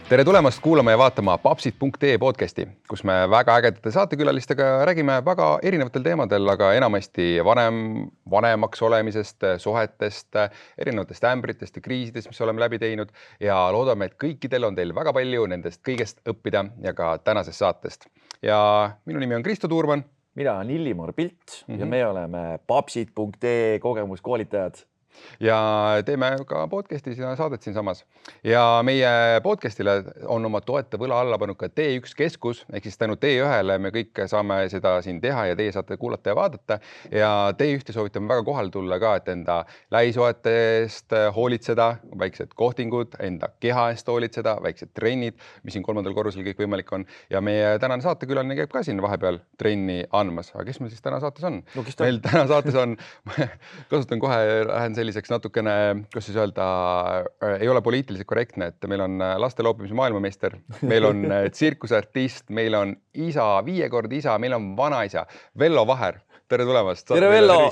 Tere tulemast kuulama ja vaatama papsid.ee podcasti, kus me väga ägedate saatekülalistega räägime väga erinevatel teemadel, aga enamasti vanemaks olemisest, suhetest, erinevatest ämbritest ja kriisidest, mis oleme läbi teinud ja loodame, et kõikidel on teil väga palju nendest kõigest õppida ja ka tänasest saatest. Ja minu nimi on Kristo Tuurman. Mina on Illimar Pilt ja me oleme papsid.ee kogemuskoolitajad. Ja teeme ka podcastis ja saadet siin samas. Ja meie podcastile on oma toetav õla alla pannud ka T1 keskus, ehk siis tänu T1-le me kõik saame seda siin teha ja teie saate kuulata ja vaadata. Ja T1 soovitame väga kohal tulla ka, et enda lähisoete eest hoolitseda, väiksed kohtingud, enda keha eest hoolitseda, väiksed trennid, mis siin 3. korrusel kõik võimalik on. Ja meie tänane saatekülaline käib ka siin vahepeal trenni andmas. Aga kes meil siis täna saates on? No, meil täna saates on, kasutan kohe, lähen selliseks natukene, kus siis öelda, ei ole poliitiliselt korrektne, et meil on laste loopimise maailmameister, meil on tsirkusartist, meil on isa, 5 korda isa, meil on vanaisa, Vello Vaher. Tere tulemast. Tere Vello!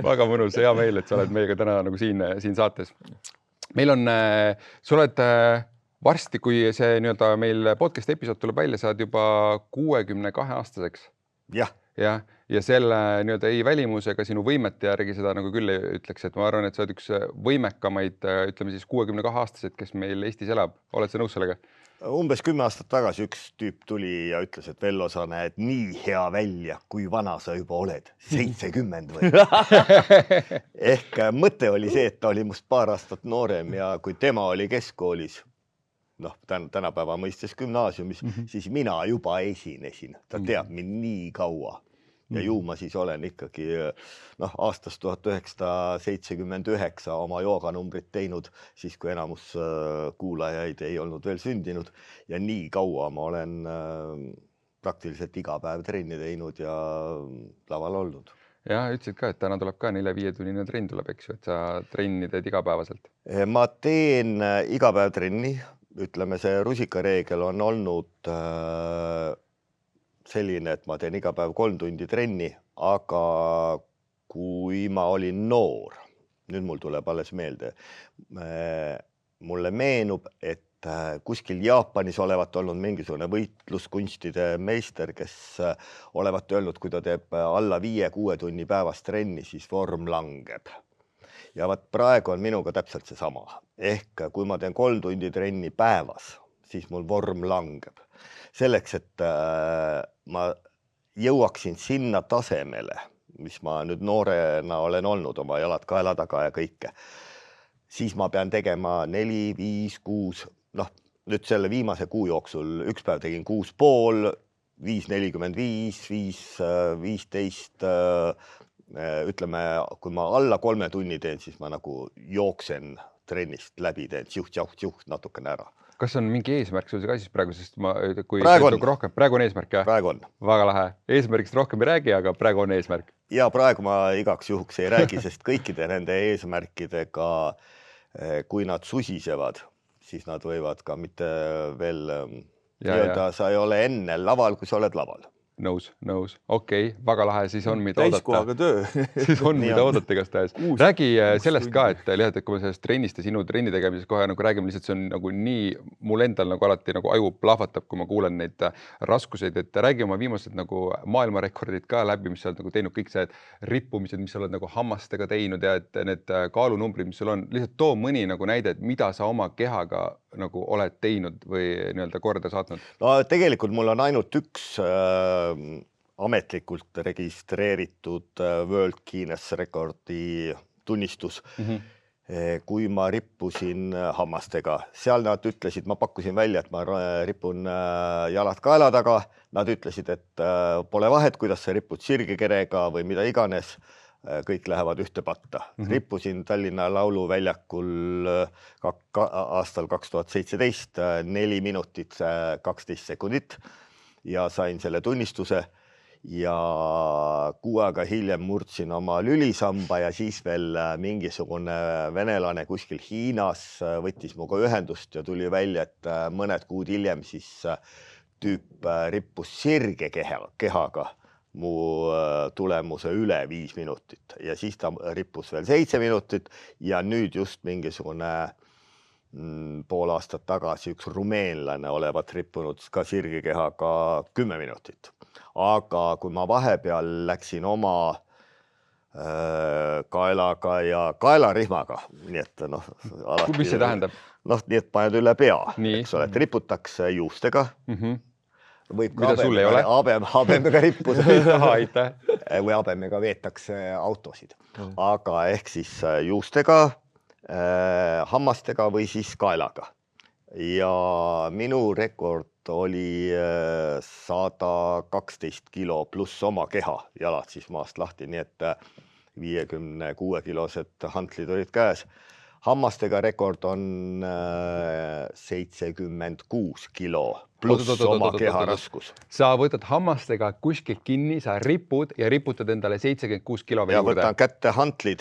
Väga mõnus, hea meel, et sa oled meiega täna nagu siin saates. Meil on, sa oled varsti, kui see meil podcast episood tuleb välja, saad juba 62-aastaseks. Jah. Ja selle ei välimus ega sinu võimete järgi seda nagu küll ütleks, et ma arvan, et sa oled üks võimekamaid, ütleme siis 62-aastased, kes meil Eestis elab. Oled sa nõus sellega? Umbes 10 aastat tagasi üks tüüp tuli ja ütles, et Vello, sa näed nii hea välja, kui vana sa juba oled. 70 või? Ehk mõte oli see, et ta oli must paar aastat noorem ja kui tema oli keskkoolis, tänapäeva mõistes gümnaasiumis, siis mina juba esinesin. Ta teab mind nii kaua. Ja ju ma siis olen ikkagi aastast 1979 oma jooganumbrit teinud, siis kui enamus kuulajaid ei olnud veel sündinud. Ja nii kaua ma olen praktiliselt iga päev trenni teinud ja laval olnud. Ja ütlesid ka, et täna tuleb ka 4-5 tunnine trenn tuleb, eks ju, et sa trenni teed igapäevaselt. Ma teen iga päev trenni. Ütleme, see rusikareegel on olnud selline, et ma teen iga päev 3 tundi trenni, aga kui ma olin noor, nüüd mul tuleb alles meelde, mulle meenub, et kuskil Jaapanis olevat olnud mingisugune võitluskunstide meister, kes olevat öelnud, kui ta teeb alla 5-6 tunni päevast trenni, siis vorm langeb. Ja praegu on minuga täpselt see sama. Ehk kui ma teen 3 tundi trenni päevas, siis mul vorm langeb. Selleks, et ma jõuaksin sinna tasemele, mis ma nüüd noorena olen olnud, oma jalad kaela taga ja kõike, siis ma pean tegema 4, 5, 6, nüüd selle viimase kuu jooksul üks päev tegin 6,5, 5,45, 5,15, ütleme, kui ma alla 3 tunni teen, siis ma nagu jooksen trennist läbi, teen siuht natukene ära. Kas on mingi eesmärk sul ka siis praegu, sest kui praegu on eesmärk, jah? Praegu on. Väga lahe. Eesmärgist rohkem ei räägi, aga praegu on eesmärk. Ja praegu ma igaks juhuks ei räägi, sest kõikide nende eesmärkidega, kui nad susisevad, siis nad võivad ka mitte veel öelda, sa ei ole enne laval, kui sa oled laval. Nõus. Okei, väga lahe, siis on mida oodata. Täiskohaga töö. Siis on mida oodata igastahes. Räägi sellest ka, et lihtsalt, kui me sellest trennist ja sinu trenni tegemises kohe nagu räägime, lihtsalt see on nagu nii, mul endal nagu alati nagu aju plahvatab, kui ma kuulen neid raskuseid, et räägi oma viimased nagu maailmarekordid ka läbi, mis sa oled nagu teinud, kõik see rippumised, mis sa oled nagu hammastega teinud ja et need kaalunumbrid, mis sul on, lihtsalt too mõni nagu näide, et mida sa oma kehaga nagu oled teinud või korda saatnud? No tegelikult mul on ainult üks ametlikult registreeritud World Guinness Recordi tunnistus, kui ma rippusin hammastega. Seal nad ütlesid, ma pakkusin välja, et ma ripun jalad kaela taga. Nad ütlesid, et pole vahet, kuidas sa ripud sirgekerega või mida iganes. Kõik lähevad ühte patta. Rippusin Tallinna Lauluväljakul aastal 2017 4 minutit 12 sekundit ja sain selle tunnistuse ja 6 aega hiljem murdsin oma lülisamba ja siis veel mingisugune venelane kuskil Hiinas võttis minuga ühendust ja tuli välja, et mõned kuud hiljem siis tüüp rippus sirge kehaga mu tulemuse üle 5 minutit ja siis ta rippus veel 7 minutit ja nüüd just mingisugune pool aastat tagasi üks rumeenlane olevat rippunud ka sirgikehaga 10 minutit. Aga kui ma vahepeal läksin oma kaelaga ja kaelarihmaga, nii et alati... Mis see tähendab? Nii et paned üle pea, Nii. eks ole, et riputakse juustega. Võib Mida sul ei ole? habemega rippuda. Aitäh. Või habemega veetakse autosid. Aga ehk siis juustega, hammastega või siis kaelaga. Ja minu rekord oli 112 kilo pluss oma keha, jalad siis maast lahti, nii et 56-kilosed hantlid olid käes. Hammastega rekord on 76 kilo pluss oma keha raskus. Sa võtad hammastega kuskilt kinni, sa ripud ja riputad endale 76 kilo veel ja juurde. Võtan kätte hantlid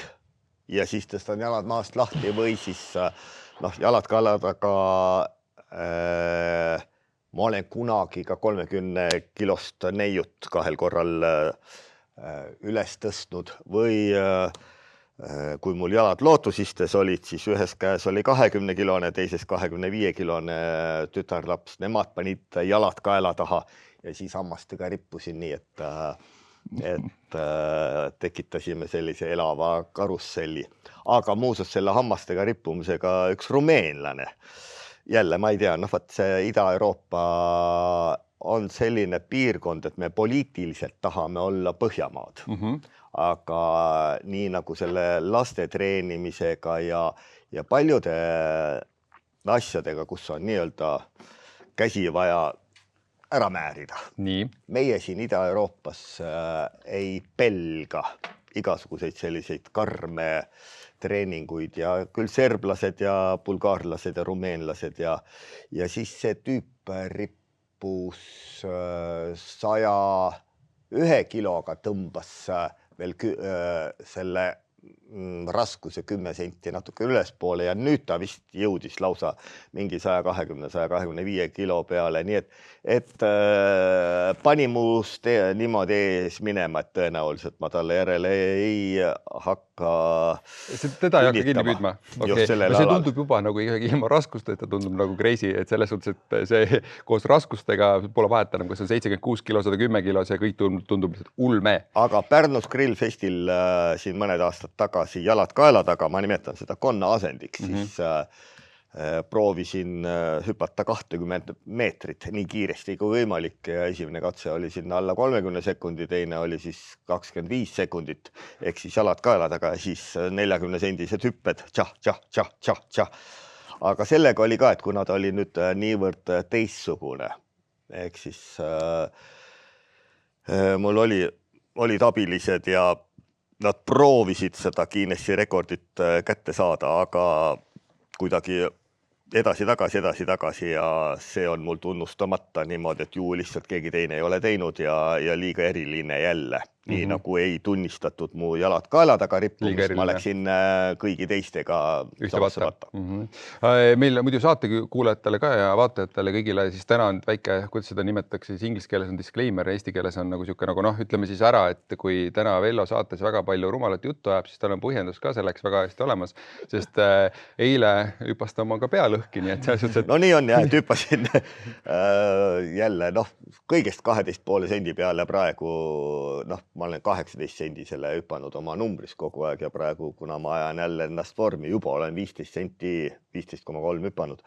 ja siis tõstan jalad maast lahti või siis jalad kalladaga. Ma olen kunagi ka 30 kilost neiut 2 korral üles tõstnud või kui mul jalad lootusistes olid, siis ühes käes oli 20-kilone, teises 25-kilone tütarlaps. Nemad panid jalad kaela taha ja siis hammastega rippusin nii, et tekitasime sellise elava karusselli. Aga muuseas selle hammastega rippumisega üks rumeenlane. Jälle, ma ei tea, see Ida-Euroopa on selline piirkond, et me poliitiliselt tahame olla Põhjamaad. Aga nii nagu selle laste treenimisega ja paljude asjadega, kus on nii-öelda käsi vaja ära määrida. Nii. Meie siin Ida-Euroopas ei pelga igasuguseid selliseid karme treeninguid ja küll serblased ja bulgaarlased ja rumeenlased ja siis see tüüp rippus 101 kiloga tõmbas veel selle raskuse 10 senti natuke ülespoole ja nüüd ta vist jõudis lausa mingi 120-125 kilo peale, nii et pani muust niimoodi ees minema, et tõenäoliselt ma talle järele ei hakka Teda ei hakka kinni püüdma. Just sellel See alal. tundub juba nagu ilma raskusteta, tundub nagu crazy, et selles suhtes, et see koos raskustega pole vahet enam, kas on 76 kilo, 110 kilo, see kõik tundub lihtsalt ulme. Aga Pärnus grillfestil siin mõned aastad tagasi jalad kaela taga, ma nimetan seda konna asendiks, siis proovisin hüpata 20 meetrit nii kiiresti kui võimalik ja esimene katse oli sinna alla 30 sekundi, teine oli siis 25 sekundit, ehk siis jalad kaela taga ja siis 40-sendised hüpped, tšah. Aga sellega oli ka, et kuna ta oli nüüd niivõrd teistsugune, ehk siis mul olid abilised ja nad proovisid seda Guinessi rekordit kätte saada, aga kuidagi edasi-tagasi ja see on mul tunnustamata niimoodi, et ju lihtsalt keegi teine ei ole teinud ja liiga eriline jälle. Nii nagu ei tunnistatud mu jalad kaela taga rippumist, ma läksin kõigi teistega samasse vatta. Meil muidu saate kuulajatele ka ja vaatajatele kõigile siis täna on väike, kuidas seda nimetatakse, siis inglise keeles on disclaimer, eesti keeles on nagu siuke nagu ütleme siis ära, et kui täna Vello saates väga palju rumalat juttu ajab, siis tal on põhjendus ka selleks väga hästi olemas, sest eile hüppas ta oma ka pea lõhki, nii et selles suhtes, et... No nii on jah, et hüppasin jälle kõigest 12,5 sendi peale praegu, ma olen 18 sendisele hüpanud oma numbris kogu aeg ja praegu, kuna ma ajan jälle ennast vormi, juba olen 15 senti, 15,3 hüpanud.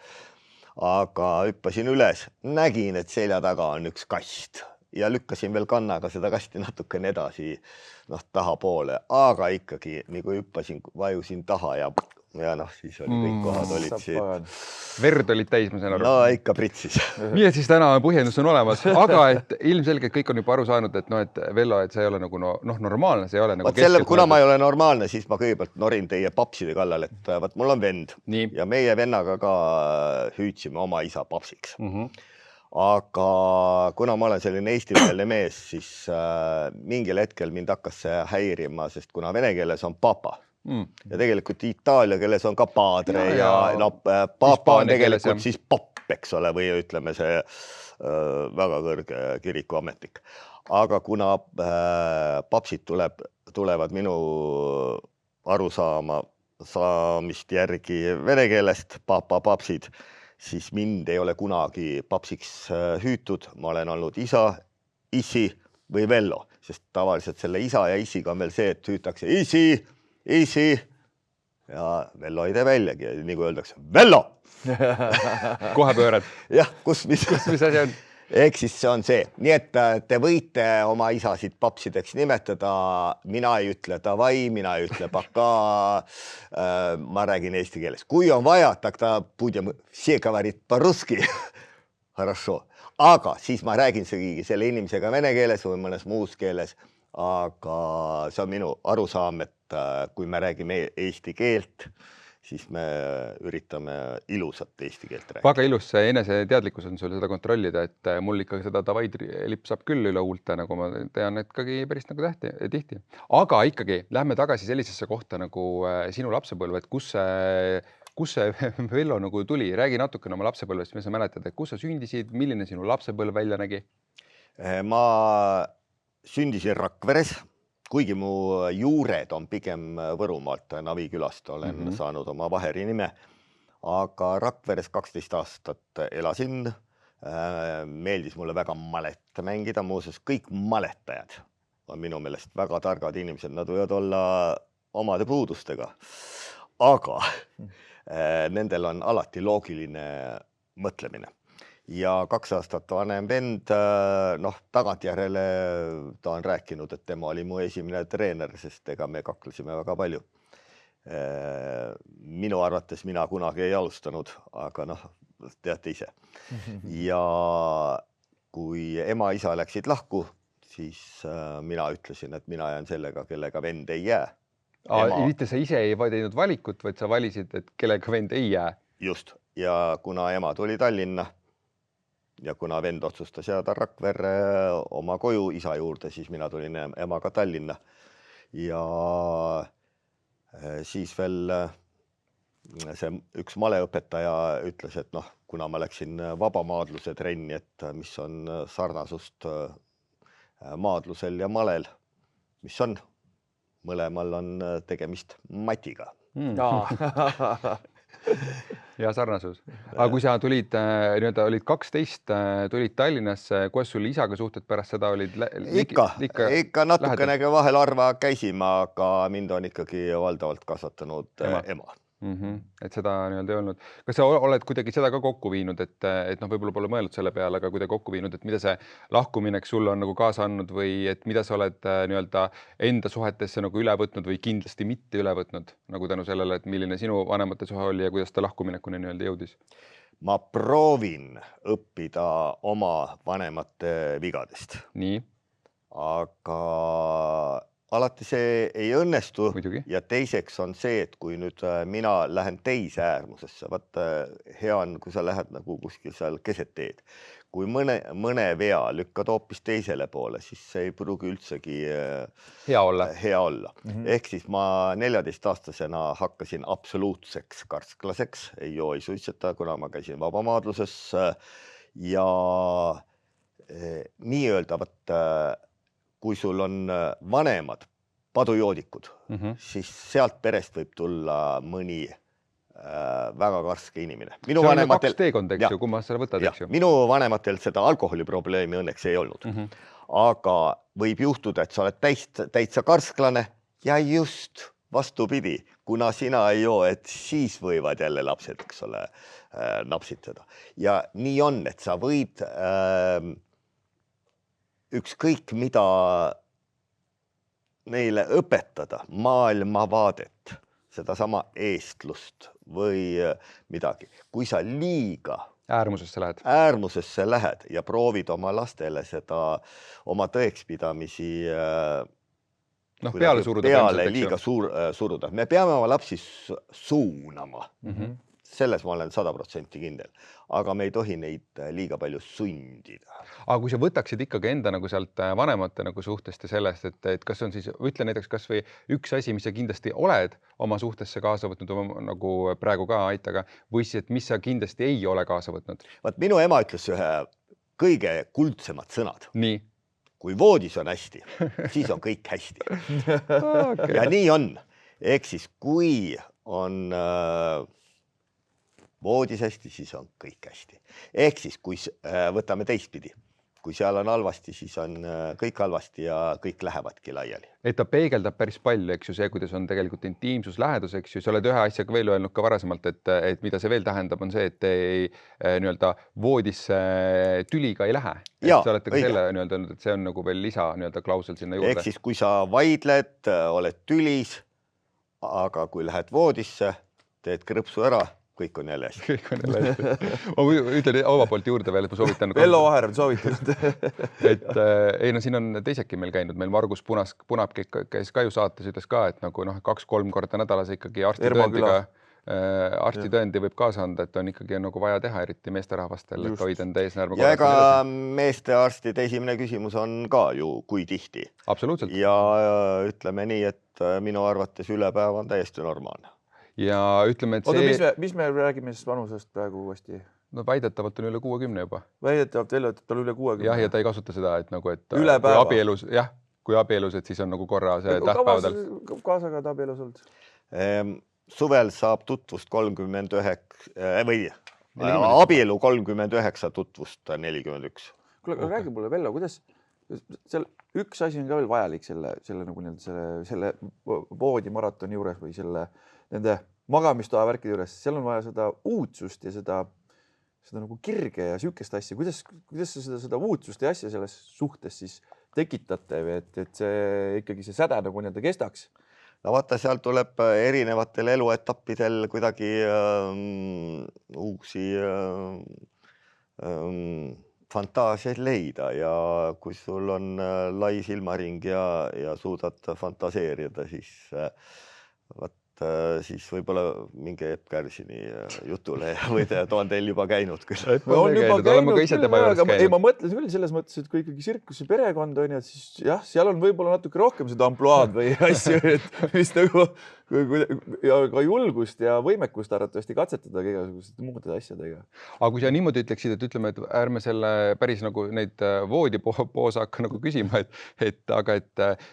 Aga hüppasin üles, nägin, et selja taga on üks kast ja lükkasin veel kannaga seda kasti natukene edasi taha poole, aga ikkagi nii kui hüppasin, vajusin taha ja siis oli kõik kohad olid siin. Verd olid täis, ma saan aru. No ikka pritsis. Nii et siis täna põhjendus on olemas, aga et ilmselgelt kõik on juba aru saanud, et Vello, et see ei ole nagu normaalne, see ei ole nagu keskelt. Kuna ma ei ole normaalne, siis ma kõigepealt norin teie papside kallal, et mul on vend. Nii. Ja meie vennaga ka hüüdsime oma isa papsiks. Aga kuna ma olen selline eestimeelne mees, siis mingil hetkel mind hakkas see häirima, sest kuna vene keeles on papa, ja tegelikult Itaalia keeles on ka padre ja papa on tegelikult siis popp, eks ole, või ütleme see väga kõrge kirikuametnik. Aga kuna papsid tulevad minu arusaama saamist järgi vene keelest, papsid, siis mind ei ole kunagi papsiks hüütud. Ma olen olnud isa, issi või Vello, sest tavaliselt selle isa ja issiga on veel see, et hüütakse issi ja Vello ei tee väljagi. Nii kui öeldakse, Vello! Kohe pöörad. Jah, mis asi on? Ehk siis see on see. Nii et te võite oma isasid papsideks nimetada. Mina ei ütle davai, mina ei ütle baka. Ma räägin eesti keeles. Kui on vaja, тогда будем все говорить по-русски. Хорошо. Aga siis ma räägin selle inimesega vene keeles või mõnes muus keeles. Aga see on minu arusaam, et kui me räägime eesti keelt, siis me üritame ilusat eesti keelt rääkida. Väga ilus see eneseteadlikkus on sul seda kontrollida, et mul ikka seda davaid lipp saab küll üle huulte, nagu ma tean, et ikkagi päris nagu tihti. Aga ikkagi lähme tagasi sellisesse kohta nagu sinu lapsepõlv, et kus see Vello nagu tuli? Räägi natukene oma lapsepõlvest, mis sa mäletad, et kus sa sündisid, milline sinu lapsepõlv välja nägi? Ma sündisin Rakveres, kuigi mu juured on pigem Võrumaalt, Navi külast olen saanud oma vaheri nime, aga Rakveres 12 aastat elasin. Meeldis mulle väga maletta mängida, muuseas kõik maletajad on minu meelest väga targad inimesed, nad võivad olla omade puudustega, aga nendel on alati loogiline mõtlemine. Ja 2 aastat vanem vend, tagantjärele ta on rääkinud, et tema oli mu esimene treener, sest ega me kaklesime väga palju. Minu arvates mina kunagi ei alustanud, aga teate ise. Ja kui ema-isa läksid lahku, siis mina ütlesin, et mina jään sellega, kellega vend ei jää. Mitte sa ise ei teinud valikut, vaid sa valisid, et kellega vend ei jää. Just. Ja kuna ema tuli Tallinna, ja kuna vend otsustas jääda Rakverre oma koju isa juurde, siis mina tulin emaga Tallinna. Ja siis veel see üks maleõpetaja ütles, et kuna ma läksin vabamaadluse trenni, et mis on sarnasust maadlusel ja malel, mis on, mõlemal on tegemist matiga. Ja sarnasus. Aga kui sa tulid 12, tulid Tallinnasse, kuidas sul isaga suhted pärast seda olid? Ikka natukenegi vahel harva käisime, aga mind on ikkagi valdavalt kasvatanud ema. Et seda ei olnud. Kas sa oled kuidagi seda ka kokku viinud, et võib-olla pole mõelnud selle peale, aga kuidagi kokku viinud, et mida see lahkuminek sulle on nagu kaasa andnud või et mida sa oled enda suhetesse nagu üle võtnud või kindlasti mitte üle võtnud, nagu tänu sellele, et milline sinu vanemate suhe oli ja kuidas ta lahkuminekuni jõudis? Ma proovin õppida oma vanemate vigadest. Nii. Aga alati see ei õnnestu. Muidugi. Ja teiseks on see, et kui nüüd mina lähen teise äärmusesse, hea on, kui sa lähed nagu kuskil seal keset teed. Kui mõne vea lükkad hoopis teisele poole, siis see ei pruugi üldsegi hea olla. Ehk siis ma 14-aastasena hakkasin absoluutseks karsklaseks, ei joo, ei suitseta, kuna ma käisin vabamaadluses ja nii öelda, kui sul on vanemad padujoodikud, siis sealt perest võib tulla mõni väga karske inimene. See on 2 teekond, eks ju, kumma sa võtad, eks ju? Minu vanematel seda alkoholiprobleemi õnneks ei olnud. Aga võib juhtuda, et sa oled täitsa karsklane ja just vastupidi, kuna sina ei joo, et siis võivad jälle lapsed, eks ole, napsitada. Ja nii on, et sa võid ükskõik mida neile õpetada, maailmavaadet, seda sama eestlust või midagi. Kui sa liiga äärmusesse lähed ja proovid oma lastele seda oma tõekspidamisi peale liiga suruda. Me peame oma lapsi suunama. Selles ma olen 100% kindel, aga me ei tohi neid liiga palju sundida. Aga kui sa võtaksid ikkagi enda nagu sealt vanemate nagu suhtest ja sellest, et kas on siis, ütle näiteks kas või üks asi, mis sa kindlasti oled oma suhtesse kaasa võtnud, nagu praegu ka aitaga, või siis, et mis sa kindlasti ei ole kaasa võtnud? Minu ema ütles ühe kõige kuldsemad sõnad. Nii. Kui voodis on hästi, siis on kõik hästi. Ja nii on. Ehk siis, kui on voodis hästi, siis on kõik hästi. Ehk siis, kui võtame teistpidi, kui seal on halvasti, siis on kõik halvasti ja kõik lähevadki laiali. Et ta peegeldab päris palju, eks ju, see, kuidas on tegelikult intiimsus, lähedus, eks ju, sa oled ühe asjaga veel öelnud ka varasemalt, et mida see veel tähendab, on see, et ei nii-öelda voodisse tüliga ei lähe. Jaa, sa olete ka õige. selle nii-öelda öelnud, et see on nagu veel lisa nii-öelda klausel sinna juurde. Ehk siis, kui sa vaidled, oled tülis, aga kui lähed voodisse, teed krõpsu ära, kõik on jälle hästi. Kõik on jälle hästi. Ma ütlen oma poolt juurde veel, et ma soovitan. Vello Vaher on soovitanud. Et ei, no siin on teisegi meil käinud, meil Margus Punap käis ka ju saates, ütles ka, et nagu 2-3 korda nädalas ikkagi arstitõendi võib kaasa anda, et on ikkagi nagu vaja teha, eriti meesterahvastel, et hoida enda eesnäärme. Ja ega meestearstid esimene küsimus on ka ju, kui tihti. Absoluutselt. Ja ütleme nii, et minu arvates üle päeva on täiesti normaalne. Ja ütleme, et see... mis me räägime siis vanusest praegu uuesti? No väidetavalt on üle 60 juba. Väidetavalt Vello, et tal üle 60. Jah, ja ta ei kasuta seda, et nagu, et üle päeva. Kui abielus, et siis on nagu korra see tähtpäevadel. Kaasagad abielus olnud? Suvel saab tutvust 39 või abielu 39, tutvust 41. Kuule, räägi mulle, Vello, kuidas seal üks asi on ka veel vajalik selle voodimaratoni juures või nende magamistoa värkide juures. Seal on vaja seda uudsust ja seda nagu kirge ja sükest asja. Kuidas sa seda uudsust ja asja selles suhtes siis tekitate, et see ikkagi see säde nagu nii-öelda kestaks? No vaata, seal tuleb erinevatel eluetappidel kuidagi uusi fantaasiaid leida ja kui sul on lai silmaring ja suudad fantaseerida, siis võib-olla minge Epp Kärsini jutule või on teil juba käinud küll. Oleme ka ise tema juures käinud. Ei, ma mõtlesin küll selles mõttes, et kui ikkagi sirkuse perekond on, siis jah, seal on võib-olla natuke rohkem seda ampluaad või asju, mis nagu ja ka julgust ja võimekust arvatavasti katsetada igasugused muude asjadega. Aga kui sa niimoodi ütleksid, et ütleme, et ärme selle päris nagu neid voodipoose hakka nagu küsima, aga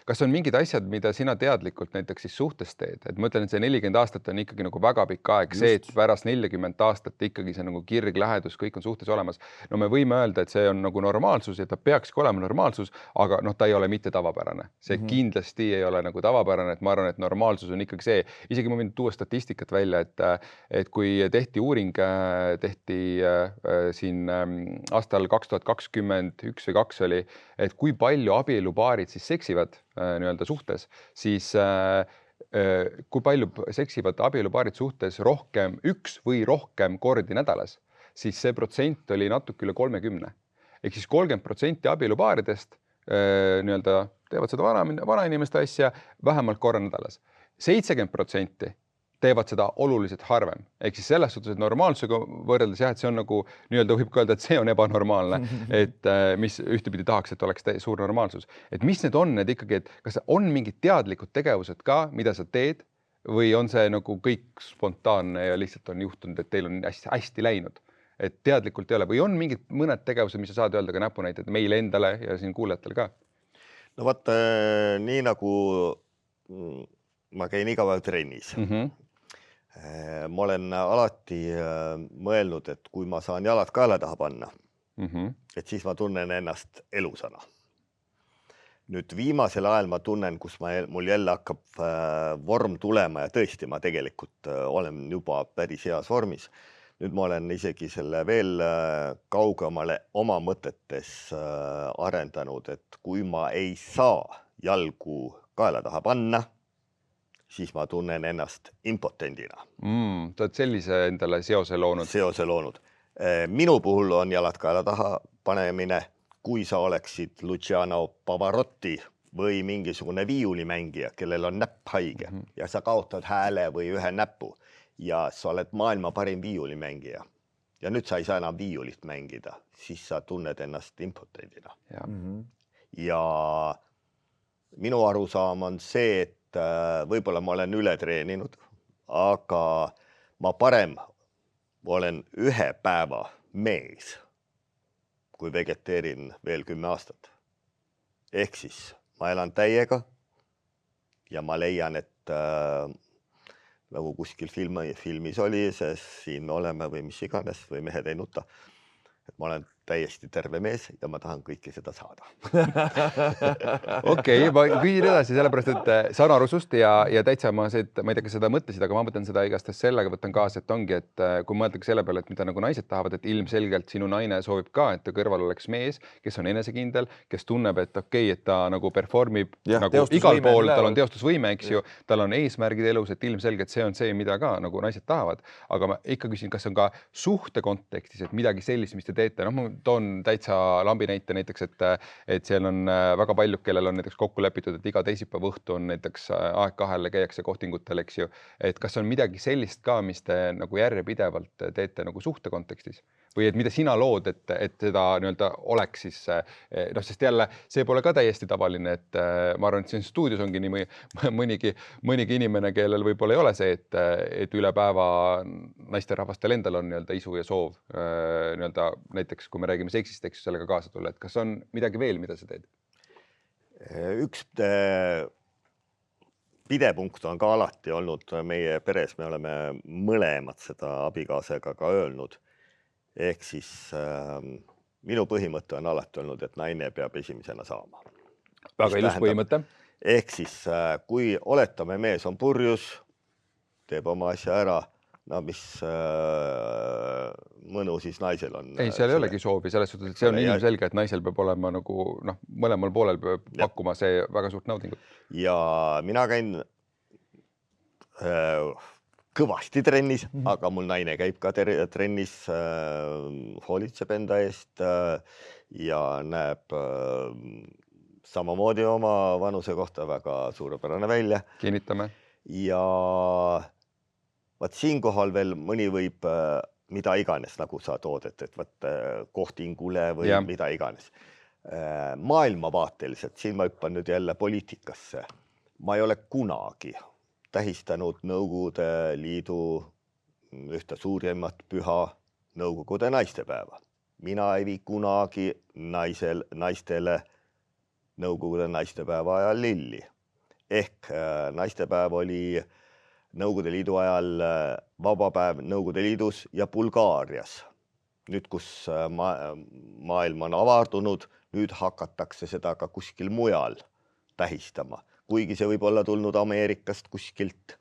kas on mingid asjad, mida sina teadlikult näiteks siis suhtes teed? Et ma ütlen, et see 40 aastat on ikkagi nagu väga pikk aeg. See, et pärast 40 aastat ikkagi see nagu kirg, lähedus, kõik on suhtes olemas. No me võime öelda, et see on nagu normaalsus ja ta peakski olema normaalsus, aga ta ei ole mitte tavapärane. See kindlasti ei ole nagu tavapärane, et ma arvan, et normaalsus on ikkagi see, isegi ma võin tuua statistikat välja, et kui tehti uuring, tehti siin aastal 2021 või 2 oli, et kui palju abielupaarid siis seksivad nii-öelda suhtes, siis kui palju seksivad abielupaarid suhtes rohkem 1 või rohkem kordi nädalas, siis see protsent oli natuke üle 30. Ehk siis 30% abielupaaridest nii-öelda teevad seda vanainimeste asja vähemalt korra nädalas. 70% teevad seda oluliselt harvem. Ehk siis selles suhtes, et normaalsusega võrreldes jah, et see on nagu nii-öelda võib öelda, et see on ebanormaalne, et mis ühtepidi tahaks, et oleks suur normaalsus. Et mis need on need ikkagi, et kas on mingid teadlikud tegevused ka, mida sa teed või on see nagu kõik spontaanne ja lihtsalt on juhtunud, et teil on hästi läinud? Et teadlikult ei ole või on mingid mõned tegevused, mis sa saad öelda ka näpunäited meile endale ja siin kuulajatele ka? No vaata, nii nagu ma käin iga päev trennis. Ma olen alati mõelnud, et kui ma saan jalad kaela taha panna, et siis ma tunnen ennast elusana. Nüüd viimasel ajal ma tunnen, kus mul jälle hakkab vorm tulema ja tõesti ma tegelikult olen juba päris heas vormis. Nüüd ma olen isegi selle veel kaugemale oma mõtetes arendanud, et kui ma ei saa jalgu kaela taha panna, siis ma tunnen ennast impotendina. Ta oled sellise endale seose loonud. Seose loonud. Minu puhul on jalad kaela taha panemine, kui sa oleksid Luciano Pavarotti või mingisugune viiulimängija, kellel on näpp haige ja sa kaotad hääle või ühe näpu ja sa oled maailma parim viiulimängija. Ja nüüd sa ei saa enam viiulit mängida, siis sa tunned ennast impotendina. Ja minu arusaam on see, et võib-olla ma olen üle treeninud, aga ma parem olen 1 päeva mees, kui vegeteerin veel 10 aastat. Ehk siis ma elan täiega ja ma leian, et nagu kuskil filmis oli, sest siin me oleme või mis iganes või mehed ei nuta. Et ma olen täiesti terve mees ja ma tahan kõike seda saada. Okei, ma küsin edasi sellepärast, et saan aru sust ja täitsa ma ei tea, kas seda mõtlesid, aga ma mõtlen seda igastahes sellega, võtan kaasa, et ongi, et kui mõeldagi selle peale, et mida nagu naised tahavad, et ilmselgelt sinu naine soovib ka, et ta kõrval oleks mees, kes on enesekindel, kes tunneb, et okei, et ta nagu performib nagu igal pool, tal on teostusvõime, eks ju, tal on eesmärgid elus, et ilmselgelt see on see, mida ka nagu naised tahavad. Aga ma ikka küsin, kas on ka suhte kontekstis, et midagi sellist, mis te teete, ma toon täitsa lambi näite näiteks, et seal on väga paljud, kellel on näiteks kokku lepitud, et iga teisipäeva õhtu on näiteks aeg kahele käiakse kohtingutel, eks ju. Et kas on midagi sellist ka, mis te nagu järjepidevalt teete nagu suhte kontekstis? Või et mida sina lood, et seda nii-öelda oleks siis, sest jälle see pole ka täiesti tavaline, et ma arvan, et siin stuudios ongi nii mõnigi inimene, kellel võib-olla ei ole see, et üle päeva naisterahvastel endal on nii-öelda isu ja soov nii-öelda näiteks, kui me räägime seksist, eks sellega kaasa tulla, et kas on midagi veel, mida sa teed? Üks pidepunkt on ka alati olnud meie peres, me oleme mõlemad seda abikaasega ka öelnud. Ehk siis minu põhimõte on alati olnud, et naine peab esimesena saama. Väga ilus põhimõte. Ehk siis kui oletame mees on purjus, teeb oma asja ära, no mis mõnu siis naisel on. Ei, seal ei olegi soovi, selles suhtes, et see on ilmselge, et naisel peab olema nagu mõlemal poolel peab pakkuma see väga suurt naudingut. Ja mina käin kõvasti trennis, aga mul naine käib ka trennis, hoolitseb enda eest ja näeb samamoodi oma vanuse kohta väga suurepärane välja. Kinnitame. Ja vaat siinkohal veel mõni võib mida iganes, nagu sa tood, et vaat kohtingule või mida iganes. Maailmavaateliselt, siin ma hüppan nüüd jälle poliitikasse. Ma ei ole kunagi tähistanud Nõukogude Liidu ühte suurimat püha Nõukogude naistepäeva. Mina ei vii kunagi naistele Nõukogude naistepäeva ajal lilli. Ehk naistepäev oli Nõukogude Liidu ajal vabapäev Nõukogude Liidus ja Bulgaarias. Nüüd, kus maailm on avardunud, nüüd hakatakse seda ka kuskil mujal tähistama. Kuigi see võib olla tulnud Ameerikast kuskilt,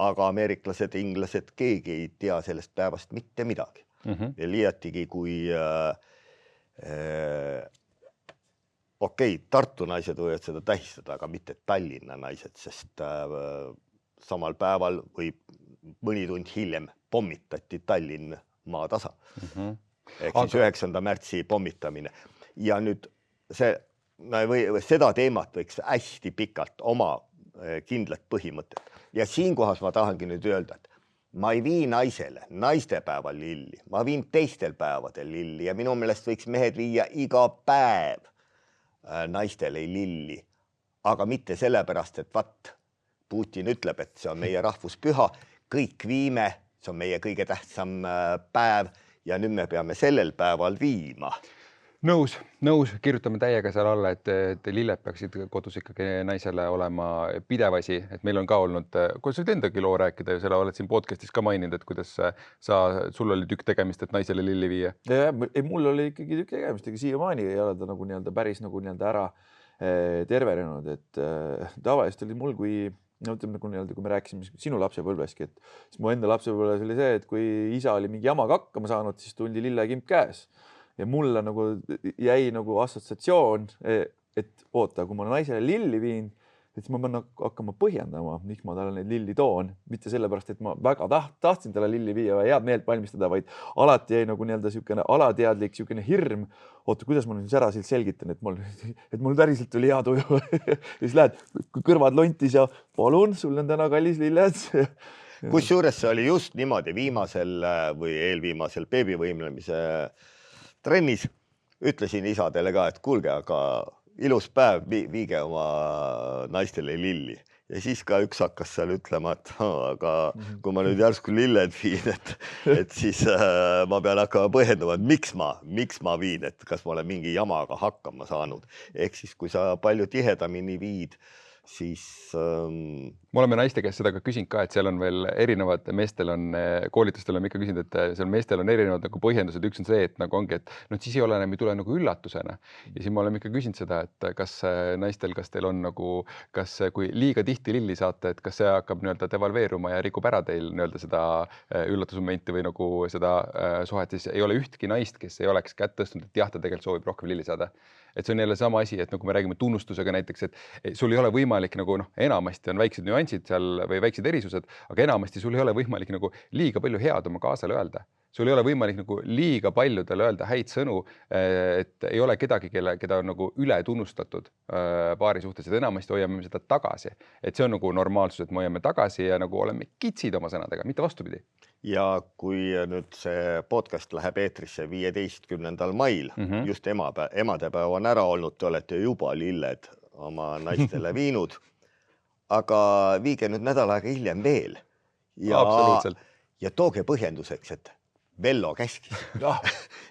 aga ameeriklased, inglased, keegi ei tea sellest päevast mitte midagi. Ja liiatigi, kui Tartu naised võivad seda tähistada, aga mitte Tallinna naised, sest samal päeval või mõni tund hiljem pommitati Tallinn maatasa. Ehk siis 9. märtsi pommitamine. Ja nüüd seda teemat võiks hästi pikalt oma kindlat põhimõtet. Ja siinkohas ma tahangi nüüd öelda, et ma ei vii naisele naistepäeval lilli, ma viin teistel päevadel lilli ja minu meelest võiks mehed viia iga päev naistele lilli, aga mitte sellepärast, et vaat Putin ütleb, et see on meie rahvuspüha, kõik viime, see on meie kõige tähtsam päev ja nüüd me peame sellel päeval viima. Nõus, kirjutame täiega seal alla, et lilled peaksid kodus ikkagi naisele olema pidevasi, et meil on ka olnud, kui sa võid endagi loo rääkida ja selle oled siin podcastis ka maininud, et kuidas sul oli tükk tegemist, et naisele lilli viia? Ei, mul oli ikkagi tükk tegemist, aga siiamaani ei ole ta nagu nii-öelda päris nagu nii-öelda ära tervenenud, et tavaliselt oli mul, kui me rääkisime sinu lapsepõlveski, et siis mu enda lapsepõlves oli see, et kui isa oli mingi jamaga hakkama saanud, siis tuldi lillekimp käes. Ja mulle nagu jäi nagu assotsiatsioon, et oota, kui ma naisele lilli viin, et ma pean hakkama põhjendama, miks ma talle neid lilli toon. Mitte sellepärast, et ma väga tahtsin talle lilli viia või head meelt valmistada, vaid alati jäi nagu nii-öelda siukene alateadlik, siukene hirm. Oota, kuidas ma nüüd ära selgitan, et mul päriselt tuli hea tuju. Ja siis lähed, kui kõrvad lontis ja palun, sul on täna kallis lilled. Kusjuures see oli just niimoodi viimasel või eelviimasel beebivõimlemise trennis ütlesin isadele ka, et kuulge, aga ilus päev, viige oma naistele lilli. Ja siis ka üks hakkas seal ütlema, et aga kui ma nüüd järsku lilled viin, et siis ma pean hakkama põhjendama, et miks ma viin, et kas ma olen mingi jamaga hakkama saanud. Ehk siis, kui sa palju tihedamini viid, siis me oleme naiste käest seda ka küsinud ka, et seal on veel erinevad, meestel on, koolitustel oleme ikka küsinud, et seal meestel on erinevad nagu põhjendused, üks on see, et nagu ongi, et noh, siis ei ole enam ei tule nagu üllatusena. Ja siis me oleme ikka küsinud seda, et kas naistel, kas teil on nagu, kas kui liiga tihti lilli saate, et kas see hakkab nii-öelda devalveeruma ja rikub ära teil nii-öelda seda üllatusmomenti või nagu seda suhet, siis ei ole ühtki naist, kes ei oleks kätt tõstnud, et jah, ta tegelikult soovib rohkem lilli saada. Et see on jälle sama asi, et nagu me räägime tunnustusega näiteks, et sul ei ole võimalik nagu enamasti on väiksed nüansid seal või väiksed erisused, aga enamasti sul ei ole võimalik nagu liiga palju head oma kaasale öelda. Sul ei ole võimalik nagu liiga paljudele öelda häid sõnu, et ei ole kedagi, keda on nagu üle tunnustatud paari suhtes, et enamasti hoiame seda tagasi. Et see on nagu normaalsus, et me hoiame tagasi ja nagu oleme kitsid oma sõnadega, mitte vastupidi. Ja kui nüüd see podcast läheb eetrisse 15. mail, just emadepäev on ära olnud, te olete juba lilled oma naistele viinud, aga viige nüüd nädal aega hiljem veel ja tooge põhjenduseks, et Vello käskis.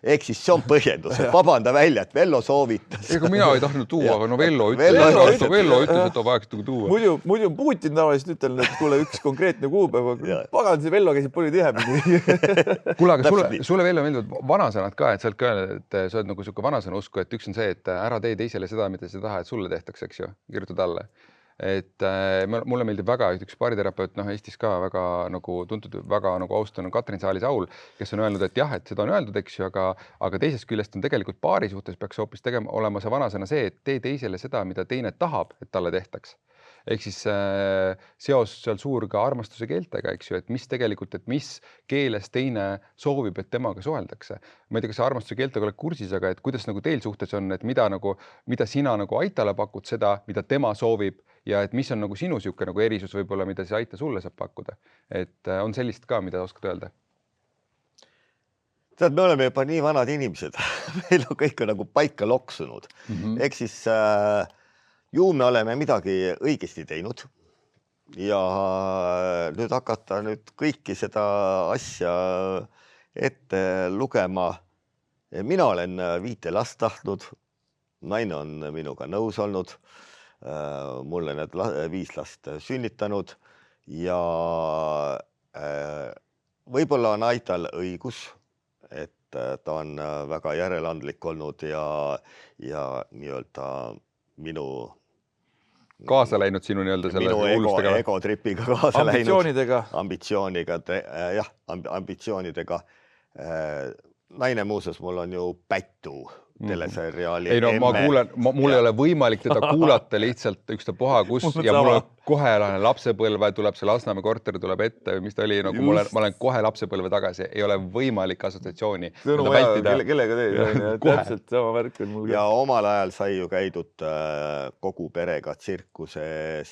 Ehk siis see on põhjendus, et vabanda välja, et Vello soovitas. Ega mina ei tahtnud tuua, aga no Vello ütles, et ta vajaks tuua. Muidu Putin tavaliselt ütlen, et kuule üks konkreetne kuupäev, pagan see Vello käsib palju tihemini. Kuule, aga sulle Vello meeldivad vanasõnad ka, et sa oled ka öelnud, et sa oled nagu siuke vanasõna usku, et üks on see, et ära tee teisele seda, mida sa taha, et sulle tehtaks, eks ju, kirjutad alla. Et mulle meeldib väga üks bariterapeut, Eestis ka väga nagu tuntud, väga nagu austanud Katrin Saali-Saul, kes on öelnud, et jah, et seda on öeldud, eks ju, aga teisest küljest on tegelikult paari suhtes peaks hoopis olema see vanasõna see, et tee teisele seda, mida teine tahab, et talle tehtaks. Ehk siis seos seal suur ka armastuse keeltega, eks ju, et mis tegelikult, et mis keeles teine soovib, et temaga suheldakse. Ma ei tea, kas armastuse keeltega oled kursis, aga et kuidas nagu teil suhtes on, et mida sina nagu Aitale pakud seda, mida tema soovib ja et mis on nagu sinu siuke nagu erisus võib-olla, mida see Aita sulle saab pakkuda. Et on sellist ka, mida oskad öelda? Tead, me oleme juba nii vanad inimesed. Meil on kõik nagu paika loksunud. Ehk siis ju me oleme midagi õigesti teinud ja nüüd hakata nüüd kõiki seda asja ette lugema. Mina olen 5 last tahtnud, naine on minuga nõus olnud, mulle need 5 last sünnitanud ja võib-olla on Aital õigus, et ta on väga järeleandlik olnud ja nii-öelda minu kaasa läinud sinu nii-öelda selle minu ego-tripiga kaasa ambitsioonidega. Naine muuseas, mul on ju Pättu teleseriaali. Ei no ma kuulen, mul ei ole võimalik teda kuulata lihtsalt ükstapuha kus ja mul on kohe lapsepõlve, tuleb see Lasnamäe korter, tuleb ette või mis ta oli, nagu ma olen kohe lapsepõlve tagasi, ei ole võimalik assotsiatsiooni. Kellega teed, täpselt sama värk on mul. Ja omal ajal sai ju käidud kogu perega tsirkuses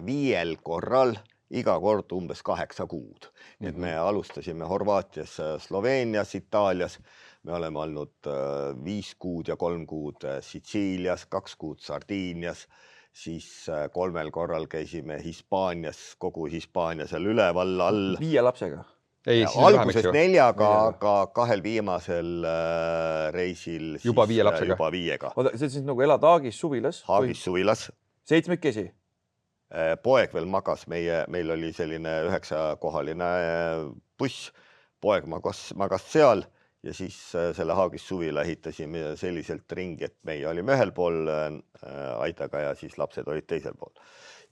5 korral, iga kord umbes 8 kuud. Nii et me alustasime Horvaatias, Sloveenias, Itaalias. Me oleme olnud 5 kuud ja 3 kuud Sitsiilias, 2 kuud Sardiinias, siis 3 korral käisime Hispaanias, kogu Hispaania seal üleval all. 5 lapsega? Alguses 4, aga 2 viimasel reisil juba 5 lapsega. Juba 5. See siis nagu elad Haagis suvilas? Haagis suvilas. 7 Poeg veel magas, meil oli selline 9-kohaline buss, poeg magas seal ja siis selle Haagis suvila ehitasime selliselt ringi, et meie olime ühel pool Aitaga ja siis lapsed olid teisel pool.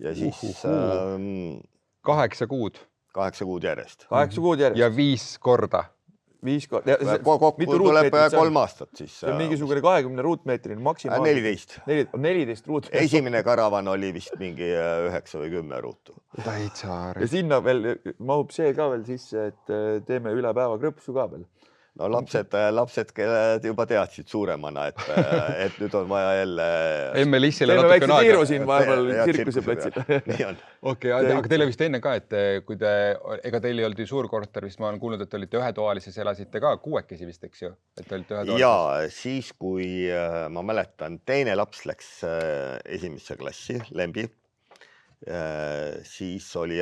Ja siis 8 kuud. 8 kuud järjest. 8 kuud järjest. Ja 5 korda. 5 korda. Kokku tuleb 3 aastat siis. See on mingisugune 20 ruutmeetrini maksimaal. 14. 14 ruutmeetrit. Esimene karavan oli vist mingi 9 või 10 ruutu. Ja sinna veel mahub see ka veel sisse, et teeme üle päeva krõpsu ka veel. No lapsed juba teadsid suuremana, et nüüd on vaja jälle... MLissile natuke väikse tiiru siin vahepeal tsirkuse platsil. Okei, aga teile vist enne ka, et kui ega teil ei olnud ju suurkorter, vist ma olen kuulnud, et olite ühetoalises, elasite ka 6 vist, eks ju? Ja siis, kui ma mäletan, teine laps läks esimesse klassi, Lembi, siis oli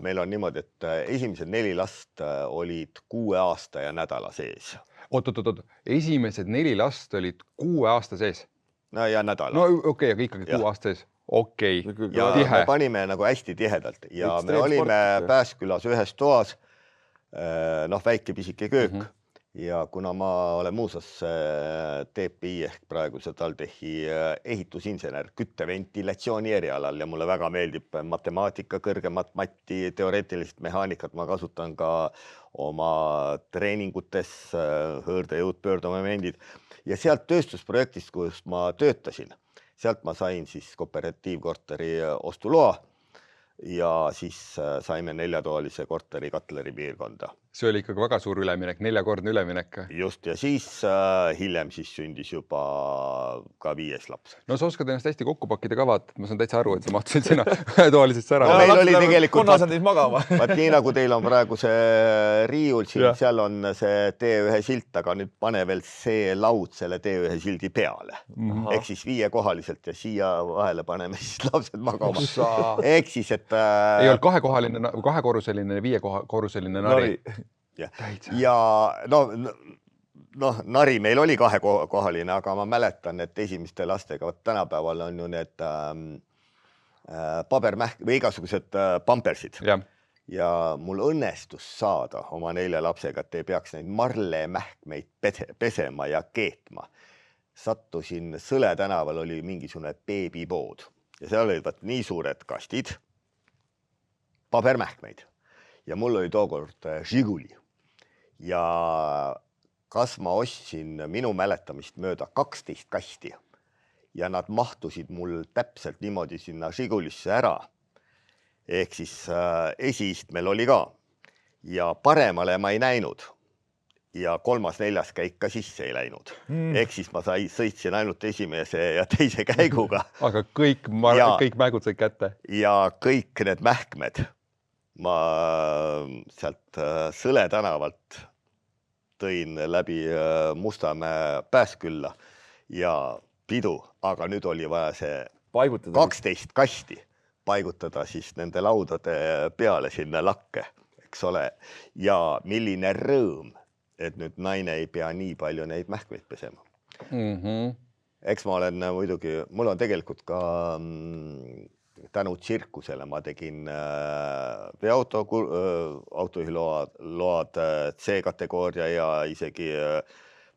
meil on niimoodi, et esimesed 4 last olid 6 aasta ja nädala sees. Oot, esimesed 4 last olid 6 aasta sees? no ja nädala. no okei, aga ikkagi 6 aasta sees. Okei. Ja tihe. me panime nagu hästi tihedalt ja me olime Ekstreemsport. Pääskülas ühes toas, noh, väike pisike köök ja kuna ma olen muuseas TPI ehk praeguse TalTechi ehitusinsener kütteventilatsiooni erialal ja mulle väga meeldib matemaatika, kõrgemat matti, teoreetilist mehaanikat ma kasutan ka oma treeningutes, hõõrdejõud, pöördemomendid ja sealt tööstusprojektist, kus ma töötasin, sealt ma sain siis kooperatiivkorteri ostuloa ja siis saime 4-toalise korteri Katleri piirkonda. See oli ikkagi väga suur üleminek, 4-kordne üleminek. Just ja siis hiljem siis sündis juba ka 5. laps. No sa oskad ennast hästi kokku pakkida ka vaat, ma saan täitsa aru, et sa mahtusid sinna toalisesse ära. No, meil oli tegelikult konnasandis magama. Vaat nii nagu teil on praegu see riiul siin, seal on see T1 silt, aga nüüd pane veel see laud selle T1 sildi peale. Ehk siis 5-kohaliselt ja siia vahele paneme siis lapsed magama. Ehk siis, et... Ei olnud 2-korruseline, 5-korruseline nari. Ja no nari meil oli 2-kohaline, aga ma mäletan, et esimeste lastega tänapäeval on ju need pabermähk või igasugused pampersid. Ja mul õnnestus saada oma 4 lapsega, et ei peaks neid marlemähkmeid pesema ja keetma. Sattusin Sõle tänaval, oli mingisugune beebipood ja seal olid nii suured kastid, pabermähkmeid ja mul oli tookord Žiguli. Ja kas ma ostsin minu mäletamist mööda 12 kasti ja nad mahtusid mul täpselt niimoodi sinna Žigulisse ära. Ehk siis esiistmel oli ka ja paremale ma ei näinud ja 3.-4. käik ka sisse ei läinud. Ehk siis ma sõitsin ainult esimese ja teise käiguga. Aga kõik mägud said kätte. Ja kõik need mähkmed ma sealt Sõle tänavalt tõin läbi Mustamäe Pääskülla ja pidu, aga nüüd oli vaja see 12 kasti paigutada siis nende laudade peale sinna lakke, eks ole. Ja milline rõõm, et nüüd naine ei pea nii palju neid mähkmeid pesema. Eks ma olen muidugi, mul on tegelikult ka tänu tsirkusele ma tegin autojuhiload C-kategooria ja isegi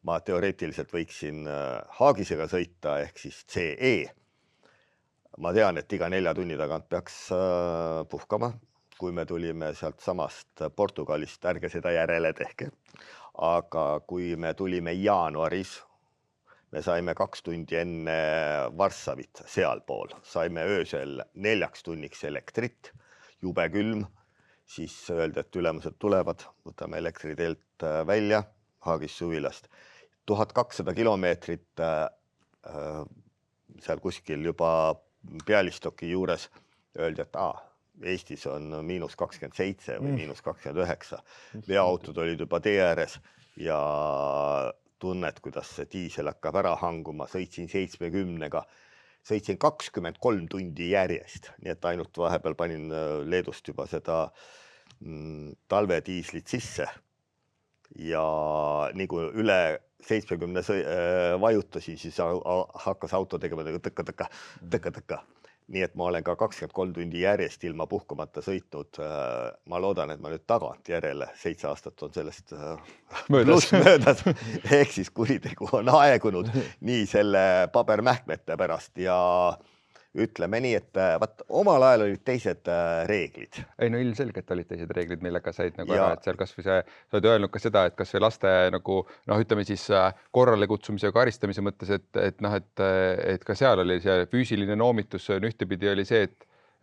ma teoreetiliselt võiksin Haagisega sõita ehk siis CE. Ma tean, et iga 4 tunni tagant peaks puhkama, kui me tulime sealt samast Portugalist, ärge seda järele tehke. Aga kui me tulime jaanuaris, me saime 2 tundi enne Varssavit sealpool, saime öösel 4 tunniks elektrit, jube külm, siis öeldi, et ülemused tulevad, võtame elektriteelt välja Haagis suvilast. 1200 kilomeetrit seal kuskil juba Pealistoki juures öeldi, et Eestis on -27 või -29. Veoautod olid juba tee ääres ja tunned, kuidas see diisel hakkab ära hanguma, sõitsin 70-ga, sõitsin 23 tundi järjest, nii et ainult vahepeal panin Leedust juba seda talvediislit sisse ja nii kui üle 70 vajutasin, siis hakkas auto tegema tõka-tõka. Nii et ma olen ka 23 tundi järjest ilma puhkamata sõitnud. Ma loodan, et ma nüüd tagant järele 7 aastat on sellest möödas. Ehk siis kuritegu on aegunud nii selle pabermähkmete pärast ja ütleme nii, et omal ajal olid teised reeglid. Ei no ilmselgelt olid teised reeglid, millega said nagu ära, et seal kas või see, sa oled öelnud ka seda, et kas see laste nagu, ütleme siis korrale kutsumise ja karistamise mõttes, et ka seal oli see füüsiline noomitus, ühtepidi oli see,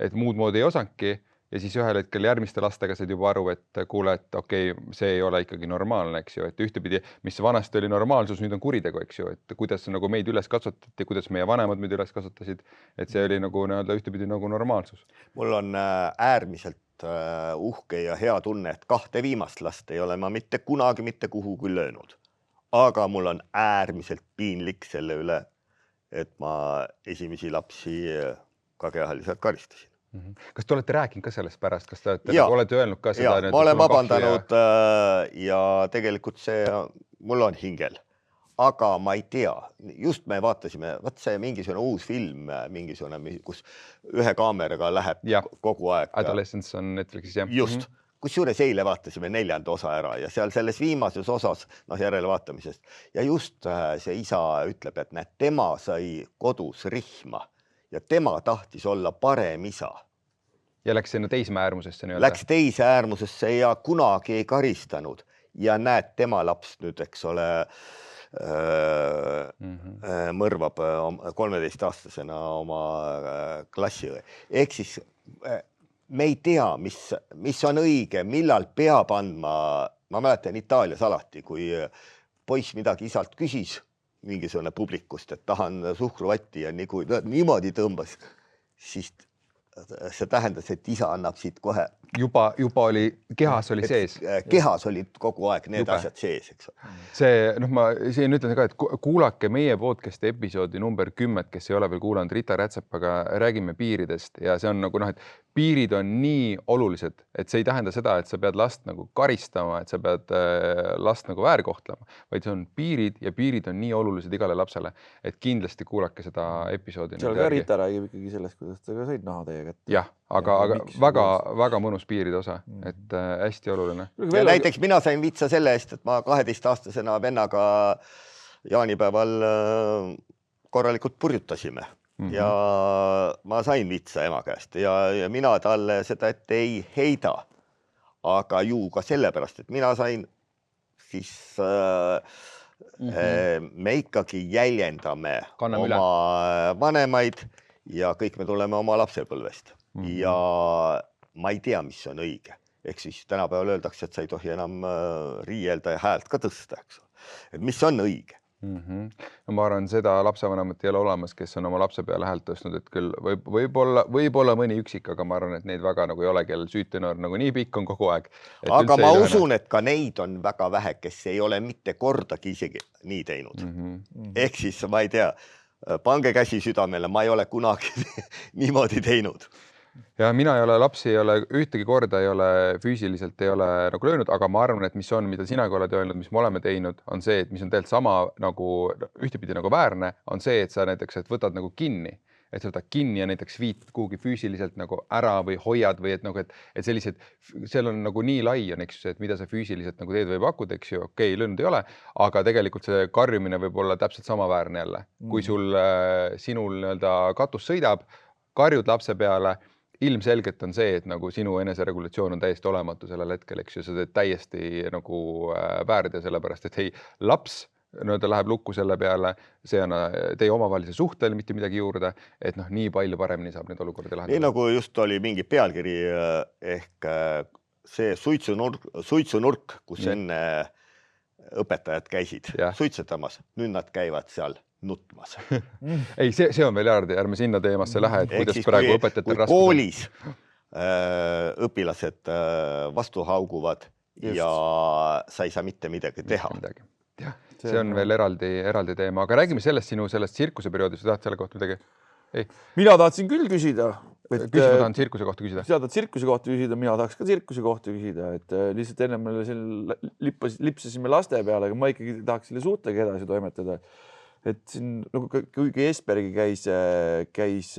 et muud moodi ei osanki ja siis ühel hetkel järgmiste lastega said juba aru, et kuule, et okei, see ei ole ikkagi normaalne, eks ju, et ühtepidi, mis vanasti oli normaalsus, nüüd on kuritegu, eks ju, et kuidas nagu meid üles kasvatati, kuidas meie vanemad meid üles kasvatasid, et see oli nagu ühtepidi nagu normaalsus. Mul on äärmiselt uhke ja hea tunne, et 2 viimast last ei ole ma mitte kunagi mitte kuhugi löönud. Aga mul on äärmiselt piinlik selle üle, et ma esimesi lapsi kagehaliselt karistasin. Kas te olete rääkinud ka sellest pärast? Kas te olete öelnud ka seda? Ma olen vabandanud ja tegelikult see mul on hingel. aga ma ei tea, just me vaatasime, vaat see mingisugune uus film, kus ühe kaameraga läheb kogu aeg. Adolescence on Netflixis, jah. Just. Kusjuures eile vaatasime 4. osa ära ja seal selles viimases osas, järelevaatamisest. Ja just see isa ütleb, et näed, tema sai kodus rihma ja tema tahtis olla parem isa. Ja läks sinna teisme äärmusesse nii-öelda. Läks teise äärmusesse ja kunagi ei karistanud. Ja näed, tema laps nüüd, eks ole, mõrvab 13-aastasena oma klassiõe. Ehk siis me ei tea, mis on õige, millal peab andma. Ma mäletan Itaalias alati, kui poiss midagi isalt küsis mingisugune publikust, et tahan suhkruvatti ja niimoodi tõmbas, siis see tähendas, et isa annab siit kohe. Juba oli, kehas oli sees. Kehas oli kogu aeg need asjad sees, eks. See, ma siin ütlen ka, et kuulake meie podcasti episoodi number 10, kes ei ole veel kuulanud Rita Rätsepaga, räägime piiridest ja see on nagu et piirid on nii olulised, et see ei tähenda seda, et sa pead last nagu karistama, et sa pead last nagu väärkohtlema, vaid see on piirid ja piirid on nii olulised igale lapsele, et kindlasti kuulake seda episoodi. Seal ka Rita räägib ikkagi sellest, kuidas ta ka said naha teie kätte. Jah, aga väga mõnus piiride osa, et hästi oluline. Ja näiteks mina sain vitsa selle eest, et ma 12-aastasena vennaga jaanipäeval korralikult purjutasime. Ja ma sain vitsa ema käest ja mina talle seda ette ei heida. Aga ju ka sellepärast, et mina sain, siis me ikkagi jäljendame oma vanemaid ja kõik me tuleme oma lapsepõlvest. Ja ma ei tea, mis on õige. Ehk siis tänapäeval öeldakse, et sa ei tohi enam riielda ja häält ka tõsta. Et mis on õige? No ma arvan, seda lapsevanemat ei ole olemas, kes on oma lapse peale häält tõstnud, et küll võib-olla mõni üksik, aga ma arvan, et neid väga nagu ei ole, kel süütenöör nagu nii pikk on kogu aeg. Aga ma usun, et ka neid on väga vähe, kes ei ole mitte kordagi isegi nii teinud. Ehk siis ma ei tea, pange käsi südamele, ma ei ole kunagi niimoodi teinud. Ja mina ei ole lapsi, ühtegi korda ei ole füüsiliselt ei ole nagu löönud, aga ma arvan, et mis on, mida sinagi oled öelnud, mis me oleme teinud, on see, et mis on tegelikult sama nagu ühtepidi nagu väärne, on see, et sa näiteks võtad nagu kinni, et sa võtad kinni ja näiteks viid kuhugi füüsiliselt nagu ära või hoiad või et sellised, seal on nagu nii lai on, eks, et mida sa füüsiliselt nagu teed või pakud, eks ju, okei, löönud ei ole, aga tegelikult see karjumine võib olla täpselt sama väärne jälle. Kui sinul katus sõidab, karjud lapse peale, ilmselgelt on see, et nagu sinu eneseregulatsioon on täiesti olematu sellel hetkel, eks ju, sa teed täiesti nagu väärde sellepärast, et hei, laps läheb lukku selle peale, see on teie omavahelise suhtel mitte midagi juurde, et nii palju paremini saab neid olukordi lahendada. Nii nagu just oli mingi pealkiri ehk see suitsunurk, kus enne õpetajad käisid suitsetamas, nüüd nad käivad seal nutmas. Ei, see on veel järgi, ärme sinna teemasse lähe, et kuidas praegu õpetajatel raskus. Kui koolis õpilased vastu hauguvad ja sa ei saa mitte midagi teha. See on veel eraldi teema, aga räägime sellest tsirkuseperioodist, sa tahad selle kohta midagi? Mina tahtsin küll küsida. Ma tahan tsirkuse kohta küsida. Sa tahad tsirkuse kohta küsida, mina tahaks ka tsirkuse kohta küsida, et lihtsalt enne me lipsasime laste peale, aga ma ikkagi tahaks selle suhtega edasi toimetada. Et siin, kuigi Espergi käis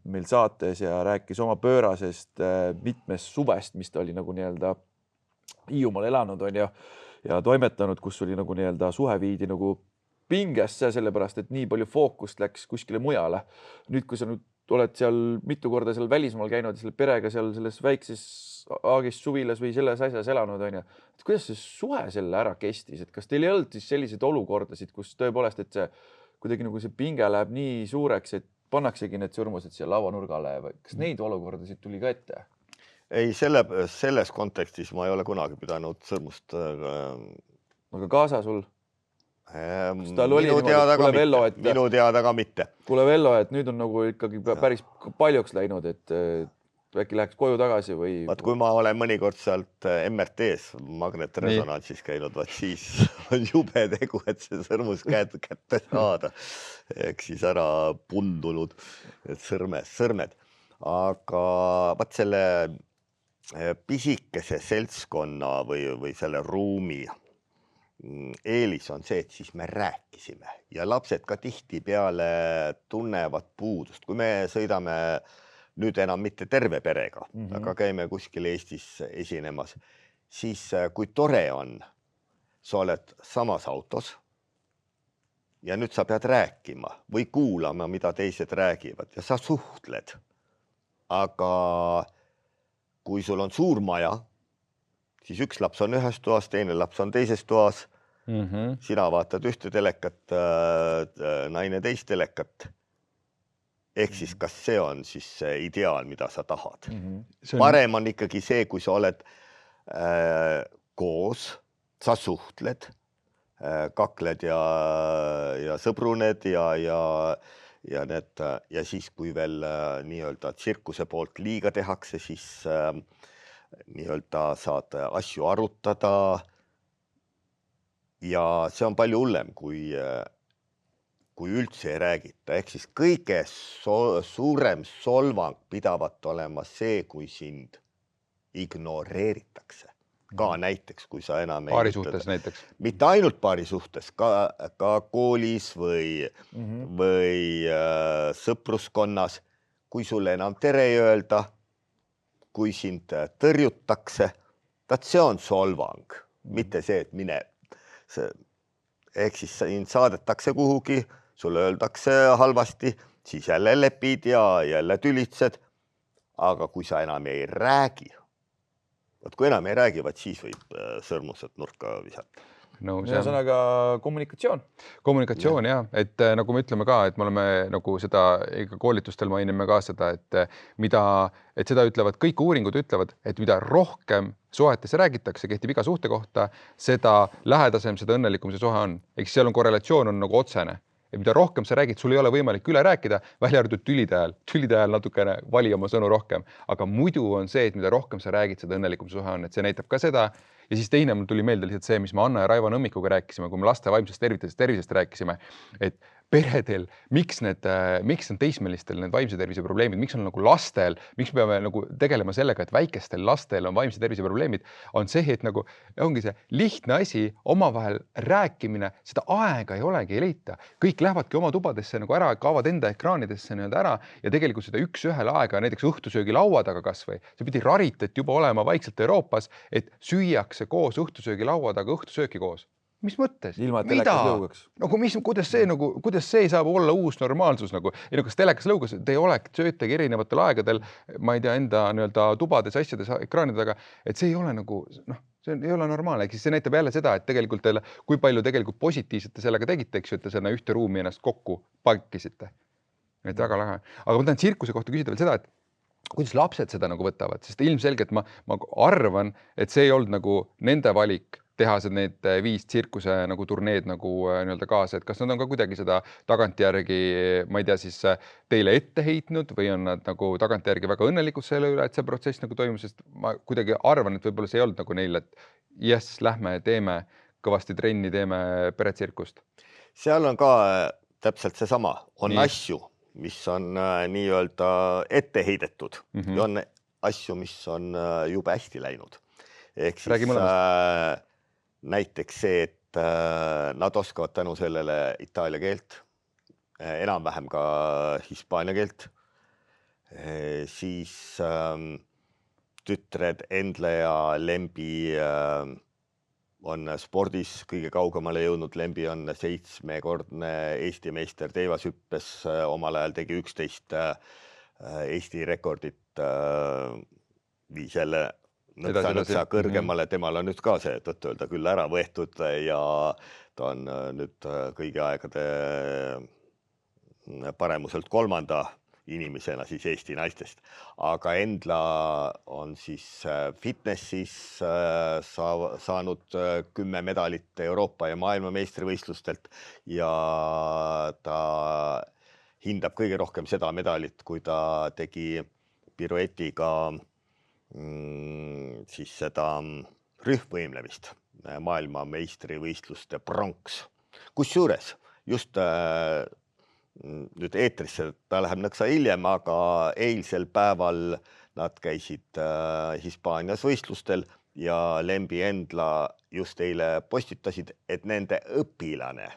meil saates ja rääkis oma pöörasest mitmest suvest, mis ta oli nagu nii-öelda Hiiumaal elanud on ja toimetanud, kus oli nagu nii-öelda suhe viidi nagu pingesse, sellepärast, et nii palju fookust läks kuskile mujale. Nüüd, kui sa oled seal mitu korda seal välismaal käinud ja selle perega seal selles väikses Aagis suvilas või selles asjas elanud on et kuidas see suhe selle ära kestis, et kas teil ei olnud siis selliseid olukordasid, kus tõepoolest, et see kuidagi nagu see pinge läheb nii suureks, et pannaksegi need surmused siia lavanurgale või kas neid olukordasid tuli ka ette? Ei, selles kontekstis ma ei ole kunagi pidanud sõrmust. Aga kaasa sul? Minu teada ka mitte. Kuule Vello, et nüüd on nagu ikkagi päris paljuks läinud, et äkki läheks koju tagasi või... Vaat kui ma olen mõnikord sealt MRT-s magnetresonantsis käinud, siis on jube tegu, et see sõrmus kätte saada. Ehk siis ära pundunud sõrmed. Aga vaat selle pisikese seltskonna või selle ruumi eelis on see, et siis me rääkisime ja lapsed ka tihtipeale tunnevad puudust, kui me sõidame nüüd enam mitte terve perega, aga käime kuskil Eestis esinemas, siis kui tore on, sa oled samas autos ja nüüd sa pead rääkima või kuulama, mida teised räägivad ja sa suhtled. Aga kui sul on suur maja, siis üks laps on ühes toas, teine laps on teises toas. Sina vaatad ühte telekat, naine teist telekat. Ehk siis kas see on siis see ideaal, mida sa tahad? Parem on ikkagi see, kui sa oled koos, sa suhtled, kakled ja sõbruned ja siis, kui veel nii-öelda tsirkuse poolt liiga tehakse, siis nii-öelda saad asju arutada. Ja see on palju hullem, kui üldse ei räägita. Ehk siis kõige suurem solvang pidavat olema see, kui sind ignoreeritakse. Ka näiteks, kui sa enam ei paari suhtes näiteks. Mitte ainult paari suhtes, ka koolis või sõpruskonnas, kui sulle enam tere ei öelda, kui sind tõrjutakse, see on solvang, mitte see, et mine. Ehk siis sind saadetakse kuhugi, sulle öeldakse halvasti, siis jälle lepid ja jälle tülitsed. Aga kui sa enam ei räägi, kui enam ei räägi, siis võib sõrmused nurka visata. No, Ühesõnaga kommunikatsioon. Kommunikatsioon, jah. Et nagu me ütleme ka, et me oleme nagu seda koolitustel mainime ka seda, et seda ütlevad, kõik uuringud ütlevad, et mida rohkem suhetes räägitakse, kehtib iga suhte kohta, seda lähedasem, seda õnnelikum see suhe on. Eks seal on korrelatsioon on nagu otsene. Ja mida rohkem sa räägid, sul ei ole võimalik üle rääkida, välja arvatud tülide ajal natukene vali oma sõnu rohkem. Aga muidu on see, et mida rohkem sa räägid, seda õnnelikum suhe on, et see näitab ka seda. Ja siis teine mul tuli meelde lihtsalt see, mis me Anna ja Raivo Nõmmikuga rääkisime, kui me laste vaimsest tervisest rääkisime, et peredel, miks need teismelistel need vaimse tervise probleemid, miks on nagu lastel, miks peame nagu tegelema sellega, et väikestel lastel on vaimse tervise probleemid, on see, et nagu ongi see lihtne asi, omavahel rääkimine, seda aega ei olegi, ei leita. Kõik lähevadki oma tubadesse nagu ära, kaavad enda ekraanidesse ära ja tegelikult seda üks-ühele aega, näiteks õhtusöögi laua taga kasvõi, see pidi raritet juba olema vaikselt Euroopas, et süüakse koos õhtusöögi laua taga õhtusööki koos. Mis mõttes? Ilma telekas lõugaks. Nagu, kuidas see saab olla uus normaalsus? Nagu, kas telekas lõugas, te söötegi erinevatel aegadel, ma ei tea, enda tubades, asjades, ekraanide taga, et see ei ole nagu, see ei ole normaalne. See näitab jälle seda, et tegelikult teile, kui palju tegelikult positiivselt te sellega tegite, eks ju, et te selle ühte ruumi ennast kokku pakkisite. Et väga lahe. Aga ma tahan tsirkuse kohta küsida veel seda, et kuidas lapsed seda nagu võtavad, sest ilmselgelt ma arvan, et see ei olnud nagu nende valik teha need 5 tsirkuse nagu turneed nagu nii-öelda kaasa, et kas nad on ka kuidagi seda tagantjärgi, ma ei tea, siis teile ette heitnud või on nad nagu tagantjärgi väga õnnelikud selle üle, et see protsess nagu toimus, sest ma kuidagi arvan, et võib-olla see ei olnud nagu neil, et lähme teeme kõvasti trenni, teeme peretsirkust. Seal on ka täpselt seesama, on asju, mis on nii-öelda ette heidetud ja on asju, mis on jube hästi läinud. Ehk siis näiteks see, et nad oskavad tänu sellele itaalia keelt, enam-vähem ka hispaania keelt, siis tütred Endle ja Lembi on spordis kõige kaugemale jõudnud. Lembi on 7-kordne Eesti meister teivashüppes, omal ajal tegi 11 Eesti rekordit, viis jälle nõksa kõrgemale, temal on nüüd ka see tõtt-öelda küll ära võetud ja ta on nüüd kõigi aegade paremuselt 3. inimesena siis Eesti naistest. Aga Endla on siis fitnessis saanud 10 medalit Euroopa ja maailma meistrivõistlustelt ja ta hindab kõige rohkem seda medalit, kui ta tegi piruetiga siis seda rühmvõimlemist, maailma meistrivõistluste pronks. Kusjuures just nüüd eetrisse ta läheb nõksa hiljem, aga eilsel päeval nad käisid Hispaanias võistlustel ja Lembi Endla just eile postitasid, et nende õpilane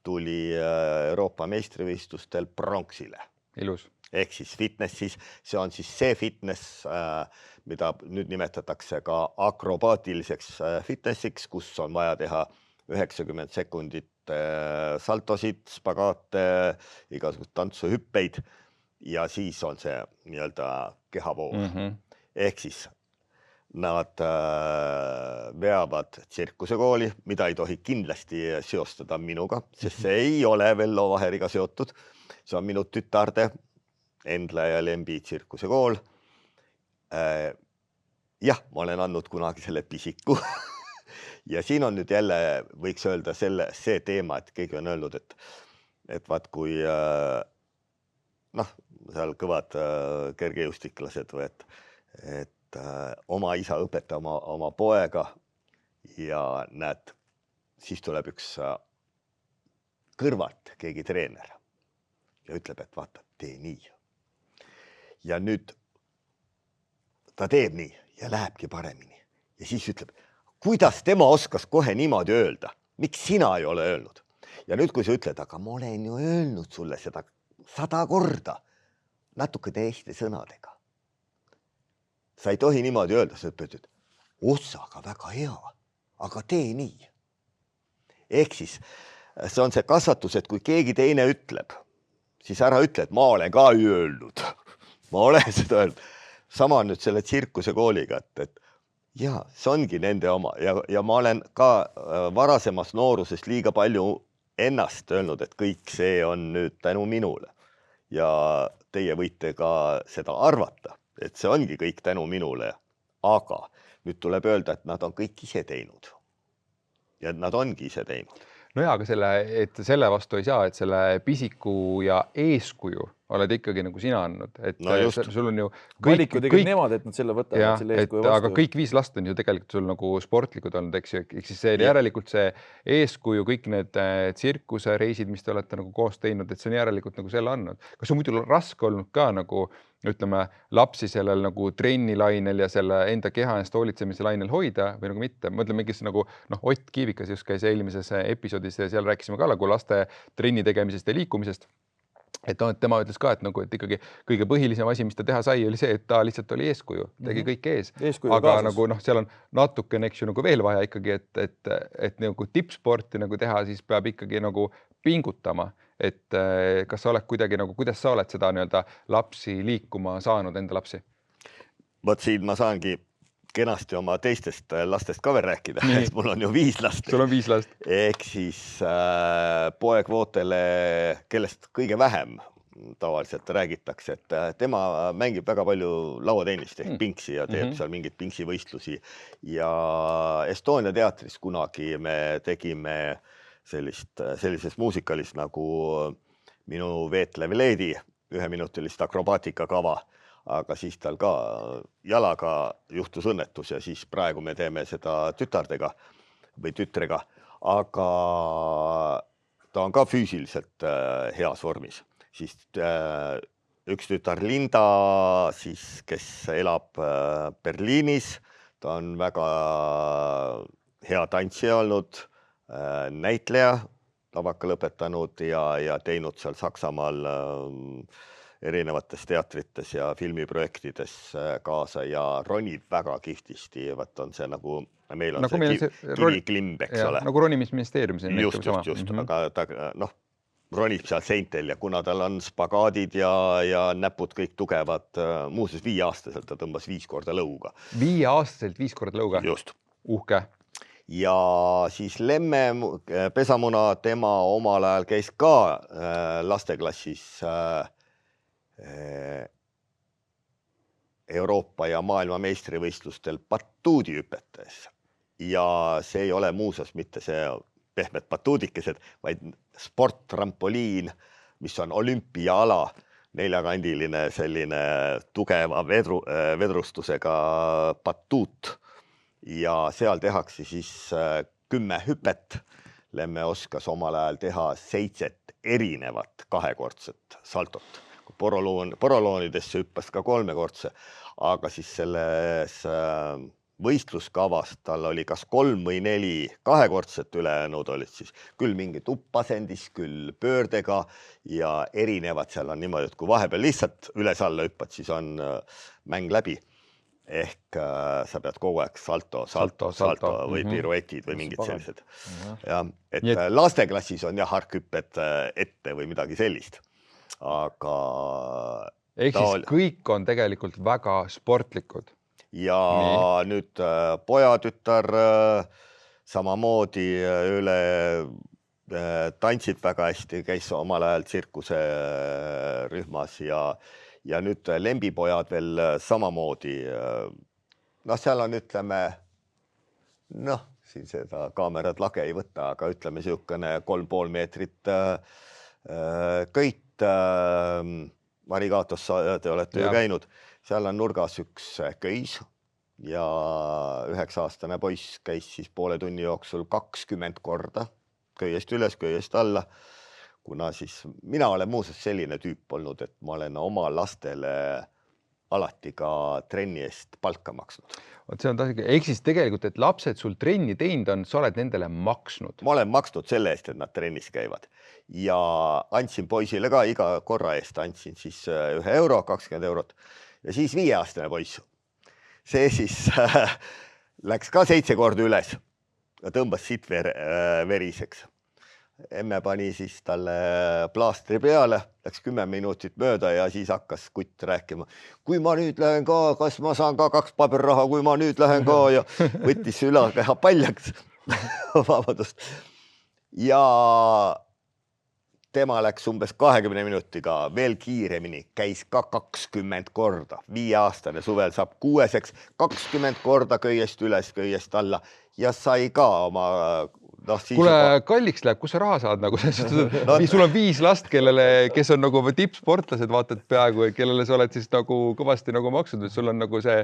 tuli Euroopa meistrivõistlustel pronksile. Ilus. Ehk siis fitnessis, see on siis see fitness, mida nüüd nimetatakse ka akrobaatiliseks fitnessiks, kus on vaja teha 90 sekundit saltosid, spagaate, igasugust tantsuhüppeid ja siis on see nii-öelda kehapool. Ehk siis nad veavad tsirkusekooli, mida ei tohi kindlasti seostada minuga, sest see ei ole Vello Vaheriga seotud. See on minu tütarde Endla ja Lembi tsirkusekool. Jah, ma olen andnud kunagi selle pisiku. Ja siin on nüüd jälle, võiks öelda see teema, et keegi on öelnud, et vaat kui seal kõvad kergejõustiklased või et oma isa õpeta oma poega ja näed, siis tuleb üks kõrvalt keegi treener ja ütleb, et vaata, tee nii. Ja nüüd ta teeb nii ja lähebki paremini. Ja siis ütleb, kuidas tema oskas kohe niimoodi öelda? Miks sina ei ole öelnud? Ja nüüd, kui sa ütled, aga ma olen ju öelnud sulle seda 100 korda, natuke teiste sõnadega. Sa ei tohi niimoodi öelda, sa ütled, et ossaga väga hea, aga tee nii. Ehk siis see on see kasvatus, et kui keegi teine ütleb, siis ära ütle, et ma olen ka öelnud. Ma olen seda öelnud. Sama on nüüd selle tsirkuse kooliga, et ja, see ongi nende oma ja ma olen ka varasemas noorusest liiga palju ennast öelnud, et kõik see on nüüd tänu minule. Ja teie võite ka seda arvata, et see ongi kõik tänu minule. Aga nüüd tuleb öelda, et nad on kõik ise teinud. Ja nad ongi ise teinud. No jaa, aga selle vastu ei saa, et selle pisiku ja eeskuju oled ikkagi nagu sina andnud. Et no just. Sul on ju valiku tegelikult nemad, et nad selle võtavad selle eeskuju vastu. Aga kõik 5 last on ju tegelikult sul nagu sportlikud olnud, eks ju. Ehk siis see järelikult see eeskuju, kõik need tsirkuse reisid, mis te olete nagu koos teinud, et see on järelikult nagu selle andnud. Kas on muidu raske olnud ka nagu ütleme lapsi sellel nagu trennilainel ja selle enda keha eest hoolitsemise lainel hoida või nagu mitte? Mõtleme mingis nagu Ott Kiivikas just käis eelmises episoodis ja seal rääkisime ka nagu laste trenni tegemisest ja liikumisest. Et tema ütles ka, et ikkagi kõige põhilisem asi, mis ta teha sai, oli see, et ta lihtsalt oli eeskuju, tegi kõik ees. Aga nagu seal on natukene nagu veel vaja ikkagi, et nagu tippsporti nagu teha, siis peab ikkagi nagu pingutama. Et kas sa oled kuidagi nagu, kuidas sa oled seda nii-öelda lapsi liikuma saanud, enda lapsi? Võt siin ma saangi kenasti oma teistest lastest ka veel rääkida, sest mul on ju 5 last. Sul on 5 last. Ehk siis poeg Vootele, kellest kõige vähem tavaliselt räägitakse, et tema mängib väga palju lauatennist ehk pinksi ja teeb seal mingit pinksivõistlusi. Ja Estonia teatris kunagi me tegime sellises muusikalis nagu minu Veetlev Leedi 1-minutilist akrobaatikakava, aga siis tal ka jalaga juhtus õnnetus ja siis praegu me teeme seda tütardega või tütrega, aga ta on ka füüsiliselt heas vormis. Siis üks tütar Linda, siis, kes elab Berliinis, ta on väga hea tantsija olnud, näitleja, tabaka lõpetanud ja teinud seal Saksamaal erinevates teatrites ja filmiprojektides kaasa ja ronib väga kihtisti. Võt on see nagu, meil on nagu see kiviklimb, eks ole. Nagu ronimisministeeriumis. Just. Aga ta ronib seal seintel ja kuna tal on spagaadid ja näpud kõik tugevad, muuseas 5-aastaselt ta tõmbas 5 korda lõuga. 5-aastaselt 5 korda lõuga? Just. Uhke. Ja siis Lemme Pesamuna, tema omal ajal käis ka lasteklassis Euroopa ja maailma meistrivõistlustel batuudihüpetes. Ja see ei ole muuseas mitte see pehmed batuudikesed, vaid sporttrampoliin, mis on olümpiaala, 4-kandiline selline tugeva vedrustusega batuut. Ja seal tehakse siis 10 hüpet. Lemme oskas omal ajal teha 7 erinevat 2-kordset saltot. Poroloonidesse hüppas ka 3-kordse, aga siis selles võistluskavas tal oli kas 3 või 4 kahekordset, ülejäänud olid siis küll mingi tuppasendis, küll pöördega ja erinevad seal on niimoodi, et kui vahepeal lihtsalt üles-alla hüppad, siis on mäng läbi. Ehk sa pead kogu aeg salto või piruetid või mingid sellised. Ja, et lasteklassis on jah harkhüpped ette või midagi sellist. Aga ehk siis kõik on tegelikult väga sportlikud. Ja nüüd pojatütar samamoodi üle tantsib väga hästi, käis omal ajal tsirkuse rühmas ja nüüd lembipojad veel samamoodi. Noh, seal on, ütleme, siin seda kaamerad lage ei võta, aga ütleme siukene 3,5 meetrit köit. Marigaatos te olete ju käinud. Seal on nurgas üks köis ja 9-aastane poiss käis siis poole tunni jooksul 20 korda köiest üles, köiest alla. Kuna siis mina olen muuseas selline tüüp olnud, et ma olen oma lastele alati ka trenni eest palka maksnud. See on tasigi. Ehk siis tegelikult, et lapsed sul trenni teinud on, sa oled nendele maksnud. Ma olen maksnud selle eest, et nad trennis käivad. Ja andsin poisile ka iga korra eest, andsin siis 1 euro, 20 eurot. Ja siis 5-aastane poiss. See siis läks ka 7 korda üles ja tõmbas siit veriseks. Emme pani siis talle plaastri peale, läks 10 minutit mööda ja siis hakkas kutt rääkima. Kui ma nüüd lähen ka, kas ma saan ka 2 paberraha, kui ma nüüd lähen ka ja võttis ülakeha paljaks. Vabandust. Ja tema läks umbes 20 minutiga veel kiiremini, käis ka 20 korda. 5-aastane suvel saab 6-seks 20 korda köiest üles, köiest alla ja sai ka oma... Kuule, kalliks läheb, kus sa raha saad? Sul on 5 last, kes on nagu tippsportlased, vaatad peaaegu, kellele sa oled siis nagu kõvasti nagu maksud, et sul on nagu see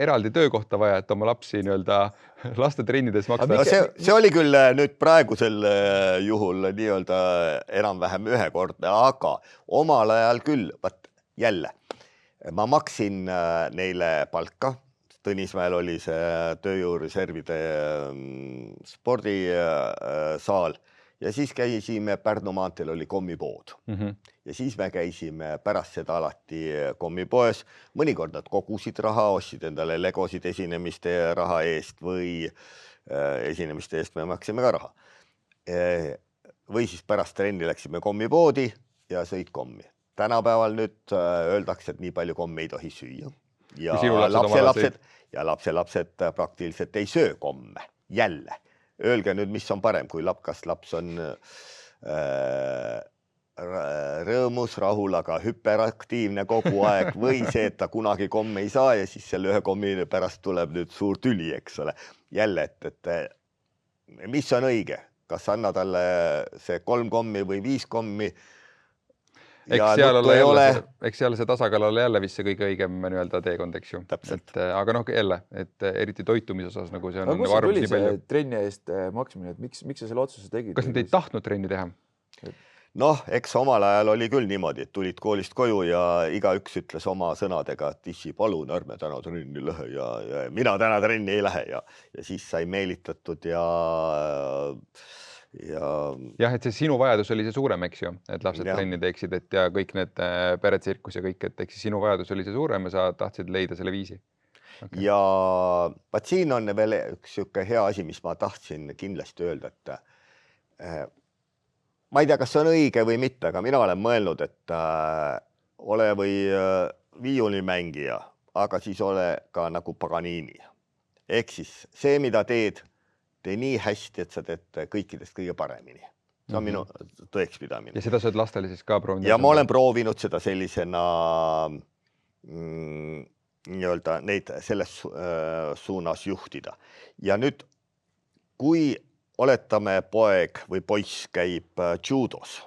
eraldi töökohta vaja, et oma lapsi laste trennides maksta. See oli küll nüüd praegusel juhul nii-öelda enam-vähem ühekordne, aga omal ajal küll, jälle, ma maksin neile palka. Tõnismäel oli see tööjõureservide spordisaal ja siis käisime Pärnu maanteel oli kommipood. Ja siis me käisime pärast seda alati kommipoes. Mõnikord nad kogusid raha, ostsid endale legosid esinemiste raha eest või esinemiste eest me maksime ka raha. Või siis pärast trenni läksime kommipoodi ja sõid kommi. Tänapäeval nüüd öeldakse, et nii palju kommi ei tohi süüa. Ja lapselapsed praktiliselt ei söö komme. Jälle. Öelge nüüd, mis on parem, kui kas laps on rõõmus, rahul, aga hüperaktiivne kogu aeg või see, et ta kunagi komme ei saa ja siis selle 1 kommi pärast tuleb nüüd suur tüli, eks ole. Jälle, et mis on õige? Kas anna talle see 3 kommi või 5 kommi? Eks seal see tasakaal ole jälle vist see kõige õigem teekond, eks ju. Aga jälle, et eriti toitumise osas nagu see on. Aga kus tuli see trenni eest maksmine, et miks sa selle otsuse tegid? Kas nad ei tahtnud trenni teha? Eks omal ajal oli küll niimoodi, et tulid koolist koju ja igaüks ütles oma sõnadega, et issi, palun, ärme täna trenni lähe ja mina täna trenni ei lähe ja siis sai meelitatud Jah, et see sinu vajadus oli see suurem, eks ju, et lapsed trenni teeksid, et ja kõik need peretsirkus ja kõik, et eks sinu vajadus oli see suurem ja sa tahtsid leida selle viisi. Ja siin on veel üks hea asi, mis ma tahtsin kindlasti öelda, et ma ei tea, kas see on õige või mitte, aga mina olen mõelnud, et ole või viiulimängija, aga siis ole ka nagu Paganini. Ehk siis see, mida teed, tee nii hästi, et sa teed kõikidest kõige paremini. See on minu tõekspidamine. Ja seda sa oled lastele siis ka proovinud? Ja ma olen proovinud seda sellisena nii-öelda neid selles suunas juhtida. Ja nüüd, kui oletame poeg või poiss käib judos,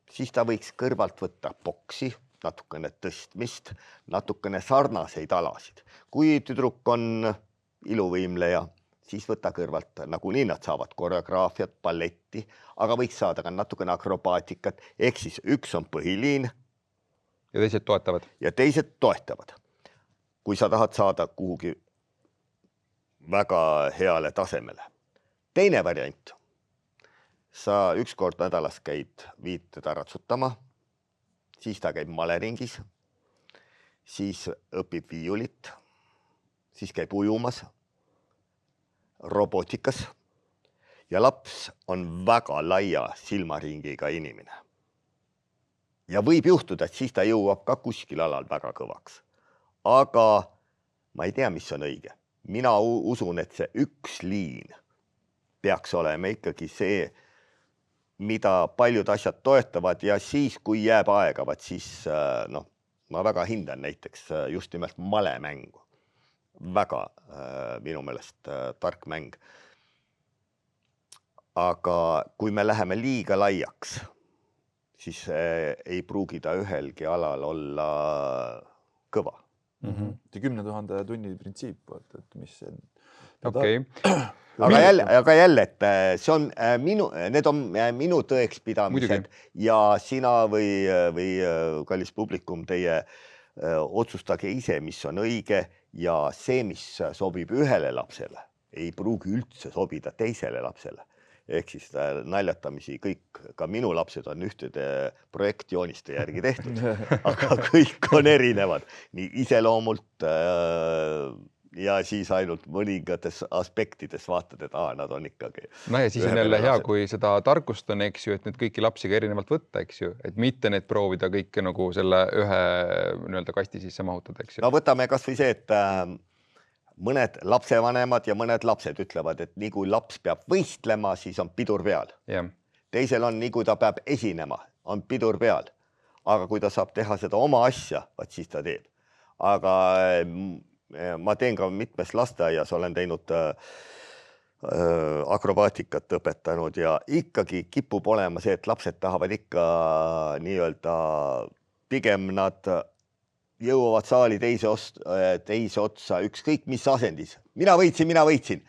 siis ta võiks kõrvalt võtta boksi, natukene tõstmist, natukene sarnaseid alasid. Kui tüdruk on iluvõimleja, siis võta kõrvalt, nagu nii nad saavad koreograafiat, balletti, aga võiks saada ka natukene akrobaatikat, ehk siis üks on põhiliin. Ja teised toetavad. Ja teised toetavad. Kui sa tahad saada kuhugi väga heale tasemele. Teine variant. Sa üks kord nädalas käid viid teda ratsutama, siis ta käib maleringis, siis õpib viiulit, siis käib ujumas, robotikas ja laps on väga laia silmaringiga inimene. Ja võib juhtuda, et siis ta jõuab ka kuskil alal väga kõvaks. Aga ma ei tea, mis on õige. Mina usun, et see üks liin peaks olema ikkagi see, mida paljud asjad toetavad ja siis, kui jääb aega, siis ma väga hindan näiteks just nimelt malemängu. Väga minu meelest tark mäng. Aga kui me läheme liiga laiaks, siis ei pruugi ta ühelgi alal olla kõva. See 10 000 tunni printsiip, et mis see on. Okei. Aga jälle, et see on need on minu tõekspidamised ja sina või kallis publikum, teie otsustage ise, mis on õige ja see, mis sobib ühele lapsele, ei pruugi üldse sobida teisele lapsele. Ehk siis naljatamisi kõik, ka minu lapsed on ühtede projektjooniste järgi tehtud, aga kõik on erinevad. Nii iseloomult ja siis ainult mõningates aspektides vaatad, et nad on ikkagi. No ja siis on jälle hea, kui seda tarkust on, eks ju, et need kõiki lapsi ka erinevalt võtta, eks ju, et mitte need proovida kõike nagu selle ühe kasti sisse mahutada, eks ju. No võtame kas või see, et mõned lapsevanemad ja mõned lapsed ütlevad, et nii kui laps peab võistlema, siis on pidur peal. Teisel on nii kui ta peab esinema, on pidur peal. Aga kui ta saab teha seda oma asja, siis ta teeb. Aga ma teen ka mitmes lasteaias, olen teinud akrobaatikat õpetanud ja ikkagi kipub olema see, et lapsed tahavad ikka nii-öelda pigem nad jõuavad saali teise otsa, ükskõik mis asendis. Mina võitsin.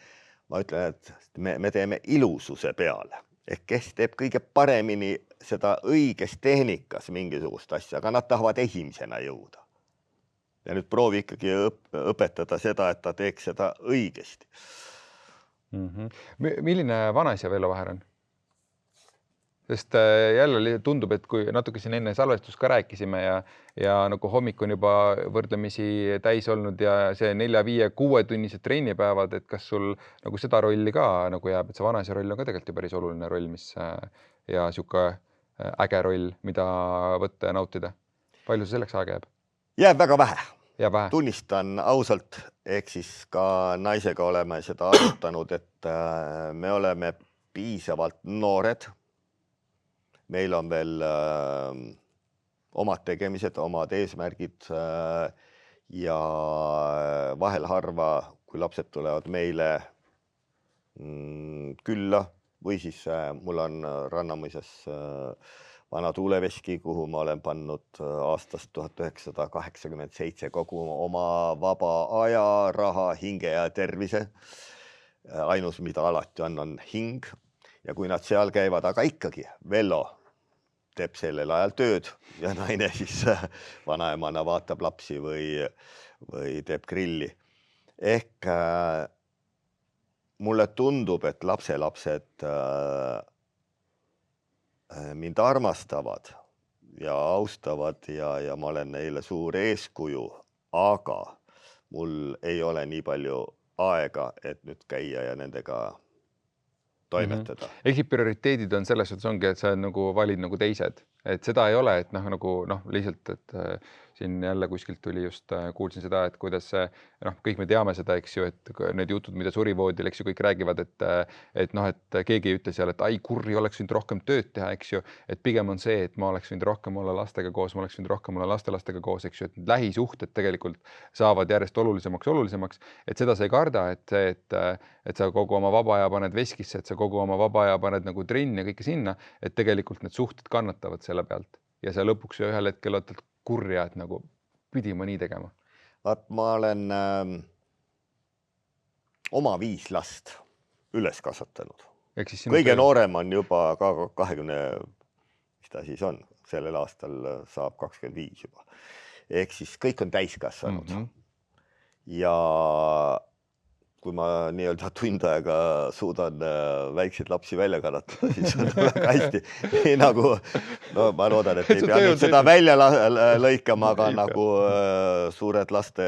Ma ütlen, et me teeme ilususe peale. Ehk kes teeb kõige paremini seda õiges tehnikas mingisugust asja, aga nad tahavad esimesena jõuda. Ja nüüd proovi ikkagi õpetada seda, et ta teeks seda õigesti. Milline vanaisa Vello Vaher on? Sest jälle tundub, et kui natuke siin enne salvestus ka rääkisime ja nagu hommik on juba võrdlemisi täis olnud ja see 4, 5, 6 tunnised treenipäevad, et kas sul nagu seda rolli ka nagu jääb, et see vanaisa roll on ka tegelikult ju päris oluline roll, ja siuke äge roll, mida võtta ja nautida. Palju see selleks aega jääb? Jääb väga vähe. Vähe. Tunnistan ausalt, ehk siis ka naisega oleme seda arutanud, et me oleme piisavalt noored. Meil on veel omad tegemised, omad eesmärgid ja vahel harva, kui lapsed tulevad meile külla või siis mul on Rannamõisas vana tuuleveski, kuhu ma olen pannud aastast 1987 kogu oma vaba aja, raha, hinge ja tervise. Ainus, mida alati on hing. Ja kui nad seal käivad, aga ikkagi Vello teeb sellel ajal tööd ja naine siis vanaemana vaatab lapsi või teeb grilli. Ehk mulle tundub, et lapselapsed mind armastavad ja austavad ja ma olen neile suur eeskuju, aga mul ei ole nii palju aega, et nüüd käia ja nendega toimetada. Ehk prioriteedid on selles, et ongi, et sa nagu valid nagu teised, et seda ei ole, et lihtsalt, et siin jälle kuskilt tuli just, kuulsin seda, et kuidas kõik me teame seda, eks ju, et need jutud, mida surivoodil, eks ju, kõik räägivad, et keegi ei ütle seal, et ai kurri oleks võinud rohkem tööd teha, eks ju, et pigem on see, et ma oleks võinud rohkem olla lastega koos, ma oleks võinud rohkem olla lastelastega koos, eks ju, et lähisuhted tegelikult saavad järjest olulisemaks, et seda sa ei karda, et sa kogu oma vaba aja paned veskisse, et sa kogu oma vaba aja paned nagu trenni ja kõike sinna, et tegelikult need suhted kannatavad selle pealt ja sa lõpuks ühel hetkel ootad kurja, et nagu pidi ma nii tegema. Vaat ma olen oma 5 last üles kasvatanud. Kõige noorem on juba 20, mis ta siis on, sellel aastal saab 25 juba. Ehk siis kõik on täiskasvanud. Ja kui ma nii-öelda tund aega suudan väikseid lapsi välja kannatada, siis on väga hästi. Nii nagu, no ma loodan, et ei pea nüüd seda välja lõikama, aga nagu suured laste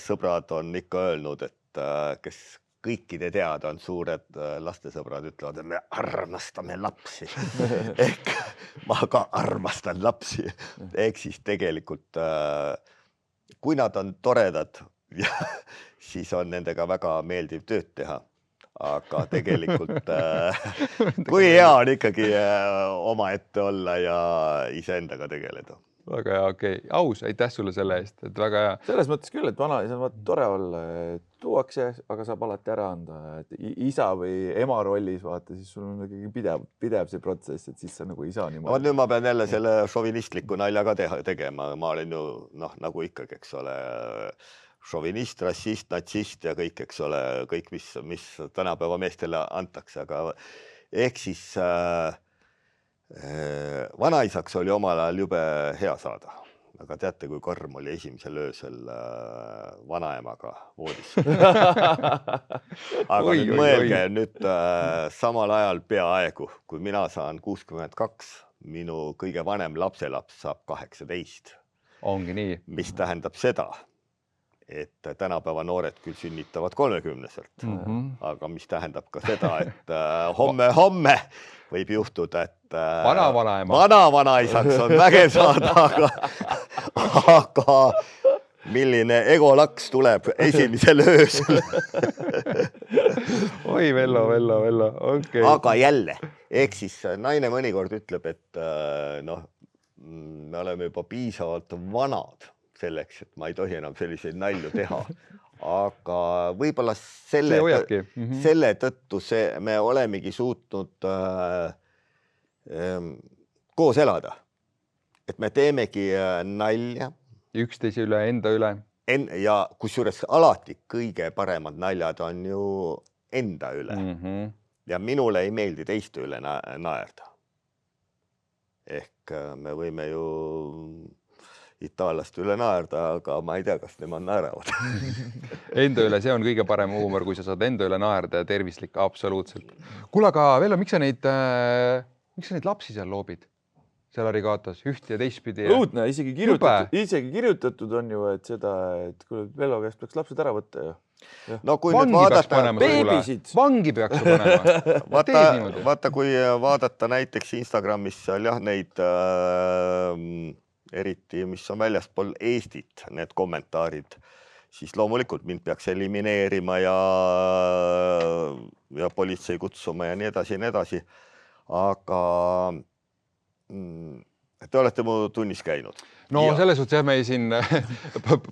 sõbrad on ikka öelnud, et kes kõikide teada on suured lastesõbrad, ütlevad, et me armastame lapsi. Ehk ma ka armastan lapsi. Ehk siis tegelikult, kui nad on toredad, siis on nendega väga meeldiv tööd teha. Aga tegelikult, kui hea on ikkagi omaette olla ja iseendaga tegeleda. Väga hea, okei. Aus, aitäh sulle selle eest, et väga hea. Selles mõttes küll, et vanaisa on tore olla, tuuakse, aga saab alati ära anda. Et isa või ema rollis vaata, siis sul on ikkagi pidev see protsess, et siis sa nagu ei saa niimoodi. Nüüd ma pean jälle selle šovinistliku nalja ka tegema. Ma olen ju, nagu ikkagi, eks ole, šovinist, rassist, natsist ja kõik, eks ole, kõik, mis tänapäeva meestele antakse. Aga ehk siis vanaisaks oli omal ajal jube hea saada. Aga teate, kui karm oli esimesel öösel vanaemaga voodis. Aga nüüd mõelge nüüd samal ajal peaaegu, kui mina saan 62, minu kõige vanem lapselaps saab 18. Ongi nii. Mis tähendab seda, et tänapäeva noored küll sünnitavad 30-selt, aga mis tähendab ka seda, et homme võib juhtuda, et vanavanaisaks on vägev saada, aga milline egolaks tuleb esimesel öösel. Oi, Vello, okei. Aga jälle, ehk siis naine mõnikord ütleb, et me oleme juba piisavalt vanad selleks, et ma ei tohi enam selliseid nalju teha. Aga võib-olla selle tõttu me olemegi suutnud koos elada. Et me teemegi nalja. Üksteise üle, enda üle. Ja kusjuures alati kõige paremad naljad on ju enda üle. Ja minule ei meeldi teiste üle naerda. Ehk me võime ju itaallast üle naerda, aga ma ei tea, kas nemad naeravad. Enda üle, see on kõige parem huumor, kui sa saad enda üle naerda ja tervislik, absoluutselt. Kuule, aga Vello, miks sa neid lapsi seal loobid? Seal Arigatos, üht ja teistpidi. Õudne, isegi kirjutatud on ju, et seda, et kui Vello käest peaks lapsed ära võtta ju. No kui nüüd vaadata, vangi peaks panema. Vaata, kui vaadata näiteks Instagramis seal neid eriti, mis on väljaspool Eestit, need kommentaarid, siis loomulikult mind peaks elimineerima ja politsei kutsuma ja nii edasi. Aga te olete mu tunnis käinud. No selles suhtes me siin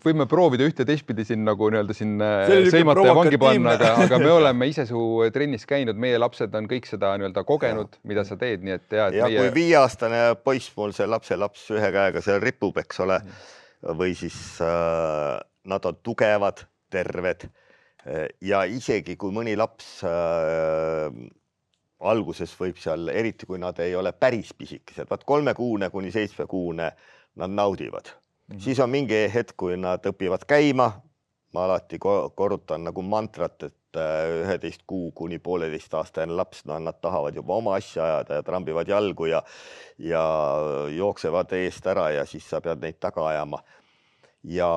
võime proovida üht ja teistpidi siin nagu sõimata ja vangi panna, aga me oleme ise su trennis käinud, meie lapsed on kõik seda kogenud, mida sa teed. Nii et ja kui 5-aastane poiss mul see lapselaps ühe käega seal ripub, eks ole, või siis nad on tugevad, terved ja isegi kui mõni laps alguses võib seal, eriti kui nad ei ole päris pisikesed, 3-kuune kuni 7-kuune nad naudivad. Siis on mingi hetk, kui nad õpivad käima. Ma alati korrutan nagu mantrat, et 11 kuu kuni 1,5-aastane laps, nad tahavad juba oma asja ajada ja trambivad jalgu ja jooksevad eest ära ja siis sa pead neid taga ajama. Ja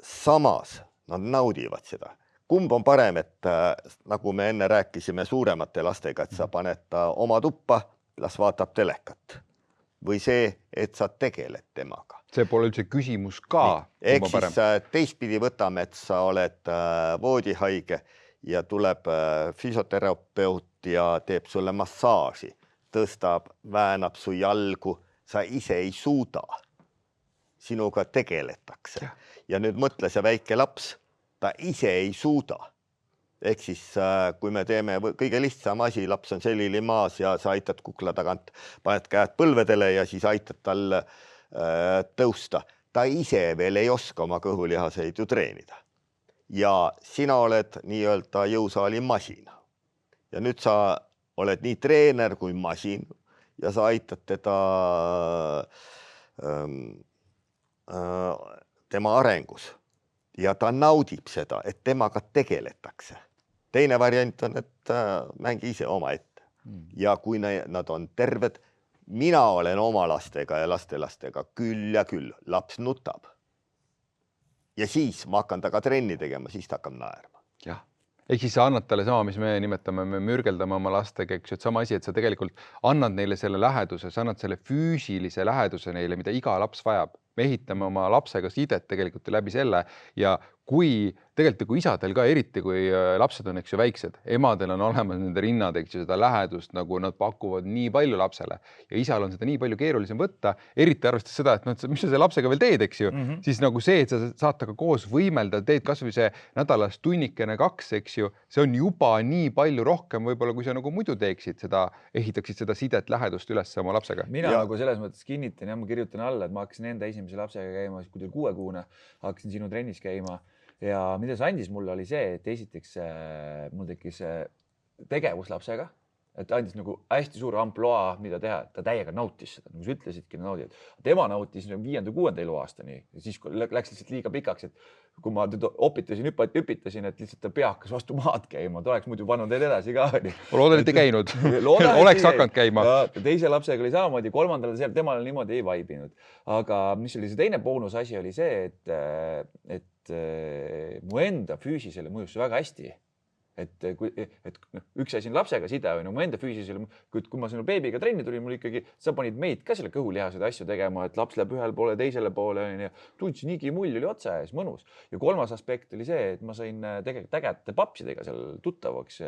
samas nad naudivad seda. Kumb on parem, et nagu me enne rääkisime suuremate lastega, et sa paned ta oma tuppa, las vaatab telekat. Või see, et sa tegeled temaga. See pole üldse küsimus ka. Ehk siis teistpidi võtame, et sa oled voodihaige ja tuleb füsioterapeut ja teeb sulle massaaži. Tõstab, väänab su jalgu, sa ise ei suuda. Sinuga tegeletakse. Ja nüüd mõtle see väike laps, ta ise ei suuda. Ehk siis, kui me teeme kõige lihtsam asi, laps on selili maas ja sa aitad kukla tagant, paned käed põlvedele ja siis aitad tal tõusta. Ta ise veel ei oska oma kõhulihaseid ju treenida. Ja sina oled nii-öelda jõusaali masin. Ja nüüd sa oled nii treener kui masin ja sa aitad teda tema arengus. ja ta naudib seda, et temaga tegeletakse. Teine variant on, et mängi ise oma ette. Ja kui nad on terved, mina olen oma lastega ja lastelastega küll ja küll, laps nutab. Ja siis ma hakkan taga trenni tegema, siis ta hakkab naerma. Jah. Ehk siis sa annad talle sama, mis me nimetame, me mürgeldame oma lastega, eks, et sama asi, et sa tegelikult annad neile selle läheduse, sa annad selle füüsilise läheduse neile, mida iga laps vajab. Me ehitame oma lapsega sidet tegelikult läbi selle ja kui isadel ka, eriti kui lapsed on, eks ju, väiksed, emadel on olemas nende rinnad, eks ju, seda lähedust, nagu nad pakuvad nii palju lapsele ja isal on seda nii palju keerulisem võtta, eriti arvestades seda, et mis sa selle lapsega veel teed, eks ju, siis nagu see, et sa saad temaga koos võimelda, teed kasvõi see nädalas tunnikene 2, eks ju, see on juba nii palju rohkem võib-olla, kui sa nagu muidu teeksid seda, ehitaksid seda sidet lähedust üles oma lapsega. Mina nagu selles mõttes kinnitan ja ma kirjutan alla, et ma hakkasin enda esimese lapsega käima, kui ta 6-kuune, hakkasin sinu trennis käima ja mida see andis mulle oli see, et esiteks mul tekkis tegevuslapsega, et andis nagu hästi suur amploa, mida teha, ta täiega nautis seda, nagu sa ütlesidki, naudid. Tema nautis 5-6 eluaastani ja siis läks lihtsalt liiga pikaks, et kui ma hüpitasin, et lihtsalt ta peakas vastu maad käima, ta oleks muidu pannud edasi ka. Ma loodan, et ei käinud. Oleks hakanud käima. Teise lapsega oli samamoodi, kolmandal temal niimoodi ei vaibinud. Aga mis oli see teine boonus asi oli see, et mu enda füüsisele mõjus väga hästi. Et üks asi on lapsega side või mu enda füüsisele, kui ma sinu beebiga trenni tulin, mul ikkagi, sa panid meid ka selle kõhulihased asju tegema, et laps läheb ühel poole, teisele poole ja tundsin igimull oli otsa ees, mõnus. Ja kolmas aspekt oli see, et ma sain tegelikult ägete papsidega seal tuttavaks,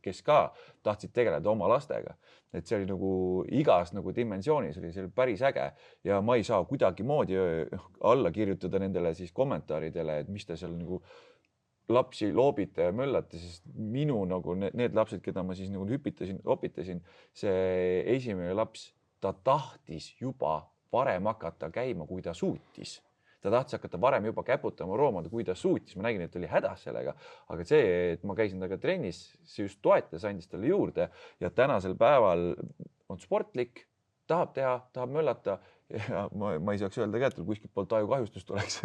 kes ka tahtsid tegeleda oma lastega. Et see oli nagu igas nagu dimensioonis, oli päris äge ja ma ei saa kuidagi moodi alla kirjutada nendele siis kommentaaridele, et mis te seal nagu lapsi loobite ja möllate, sest minu nagu need lapsed, keda ma siis nagu opitasin, see esimene laps, ta tahtis juba varem hakata käima, kui ta suutis. Ta tahtis hakata varem juba käputama roomada, kui ta suutis. Ma nägin, et oli hädas sellega, aga see, et ma käisin taga trennis, see just toetas, andis talle juurde ja tänasel päeval on sportlik, tahab teha, tahab möllata ja ma ei saaks öelda ka, et kuskilt poolt ajukahjustust tuleks.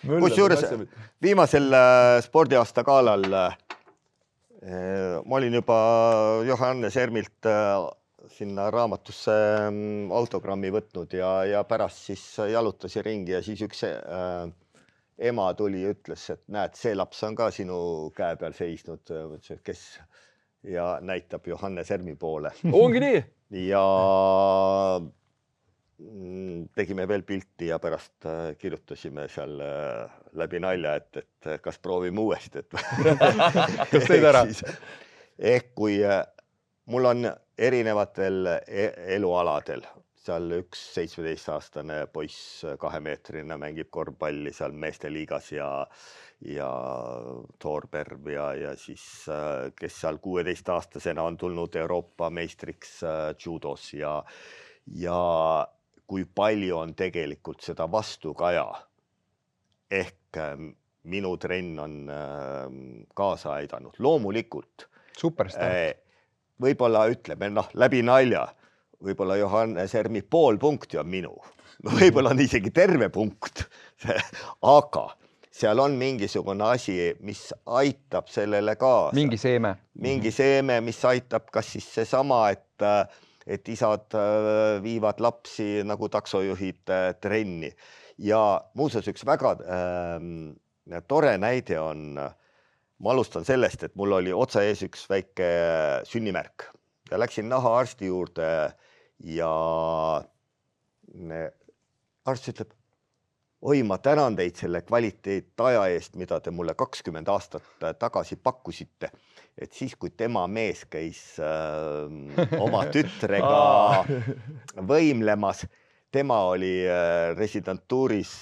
Kusjuures viimasel spordiaasta galal ma olin juba Johannes Ermilt sinna raamatusse autogrammi võtnud ja pärast siis jalutasin ringi ja siis üks ema tuli ja ütles, et näed, see laps on ka sinu käe peal seisnud, kes ja näitab Johannes Ermi poole. Ongi nii? Ja tegime veel pilti ja pärast kirjutasime seal läbi nalja, et kas proovime uuesti. Kas teed ära? Ehk kui mul on erinevatel elualadel, seal üks 17-aastane poiss 2-meetrine mängib korvpalli seal meeste liigas ja Toorberg ja siis kes seal 16-aastasena on tulnud Euroopa meistriks judos ja kui palju on tegelikult seda vastukaja. Ehk minu trenn on kaasa aidanud. Loomulikult. Superstar. Võib-olla ütleme, läbi nalja, võib-olla Johannes Ermi pool punkti on minu. Võib-olla on isegi terve punkt. Aga seal on mingisugune asi, mis aitab sellele kaasa. Mingi seeme. Mingi seeme, mis aitab kas siis seesama, et isad viivad lapsi nagu taksojuhid trenni. Ja muuseas üks väga tore näide on, ma alustan sellest, et mul oli otsa ees üks väike sünnimärk ja läksin nahaarsti juurde ja arst ütleb, oi, ma tänan teid selle kvaliteetaja eest, mida te mulle 20 aastat tagasi pakkusite. Et siis, kui tema mees käis oma tütrega võimlemas, tema oli residentuuris,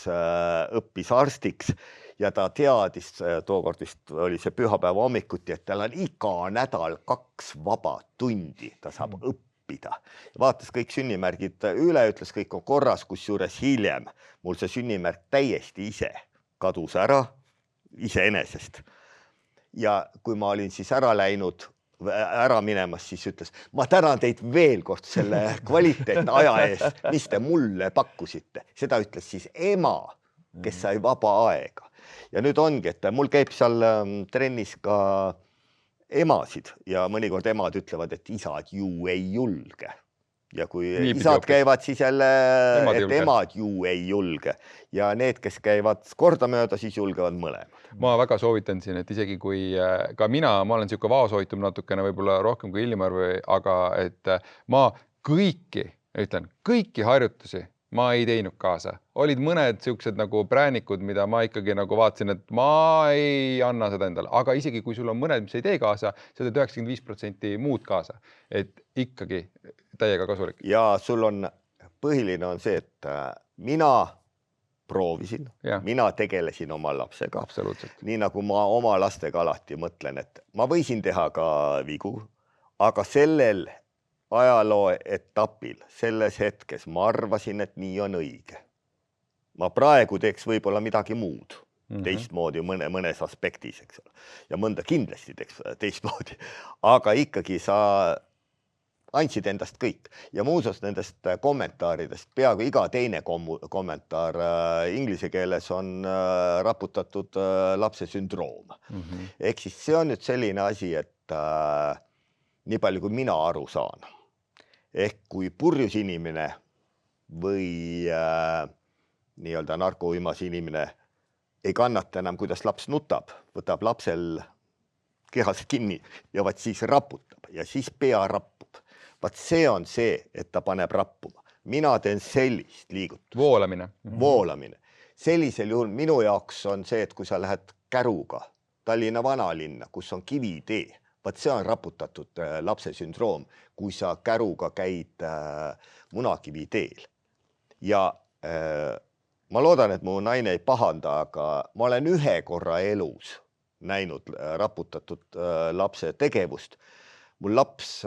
õppis arstiks ja ta teadis, tookordist oli see pühapäeva hommikuti, et tal on iga nädal 2 vaba tundi, ta saab õppida. Vaatas kõik sünnimärgid üle, ütles kõik on korras, kusjuures hiljem mul see sünnimärk täiesti ise kadus ära, iseenesest. Ja kui ma olin siis ära läinud, ära minemas, siis ütles, ma tänan teid veel kord selle kvaliteetne aja eest, mis te mulle pakkusite. Seda ütles siis ema kes sai vaba aega. Ja nüüd ongi, et mul käib seal trennis ka emasid ja mõnikord emad ütlevad, et isad ju ei julge. Ja kui isad käivad, siis jälle, et emad ju ei julge. Ja need, kes käivad kordamööda, siis julgevad mõlemad. Ma väga soovitan siin, et isegi kui ka ma olen siuke vaoshoitum natukene võib-olla rohkem kui Illimar, aga et ma kõiki harjutusi ma ei teinud kaasa. Olid mõned siuksed nagu präänikud, mida ma ikkagi nagu vaatasin, et ma ei anna seda endale. Aga isegi kui sul on mõned, mis ei tee kaasa, seda 95% muud kaasa. Et ikkagi täiega kasulik. Ja sul on, põhiline on see, et mina proovisin, mina tegelesin oma lapsega. Absoluutselt. Nii nagu ma oma lastega alati mõtlen, et ma võisin teha ka vigu, aga sellel ajaloo etapil, selles hetkes ma arvasin, et nii on õige. Ma praegu teeks võib-olla midagi muud, teistmoodi mõnes aspektis, eks ole. Ja mõnda kindlasti teeks teistmoodi, aga ikkagi sa andsid endast kõik. Ja muuseas nendest kommentaaridest, peaaegu iga teine kommentaar inglise keeles on raputatud lapse sündroom. Ehk siis see on nüüd selline asi, et nii palju kui mina aru saan. Ehk kui purjus inimene või nii-öelda narkouimas inimene ei kannata enam, kuidas laps nutab, võtab lapsel kehast kinni ja vaat siis raputab ja siis pea rappub. Vaat see on see, et ta paneb rappuma. Mina teen sellist liigutust. Voolamine. Sellisel juhul minu jaoks on see, et kui sa lähed Käruga Tallinna vanalinna, kus on kivitee, vaat see on raputatud lapse sündroom, kui sa Käruga käid Munakivi teel. Ja ma loodan, et mu naine ei pahanda, aga ma olen ühe korra elus näinud raputatud lapse tegevust. Mul laps,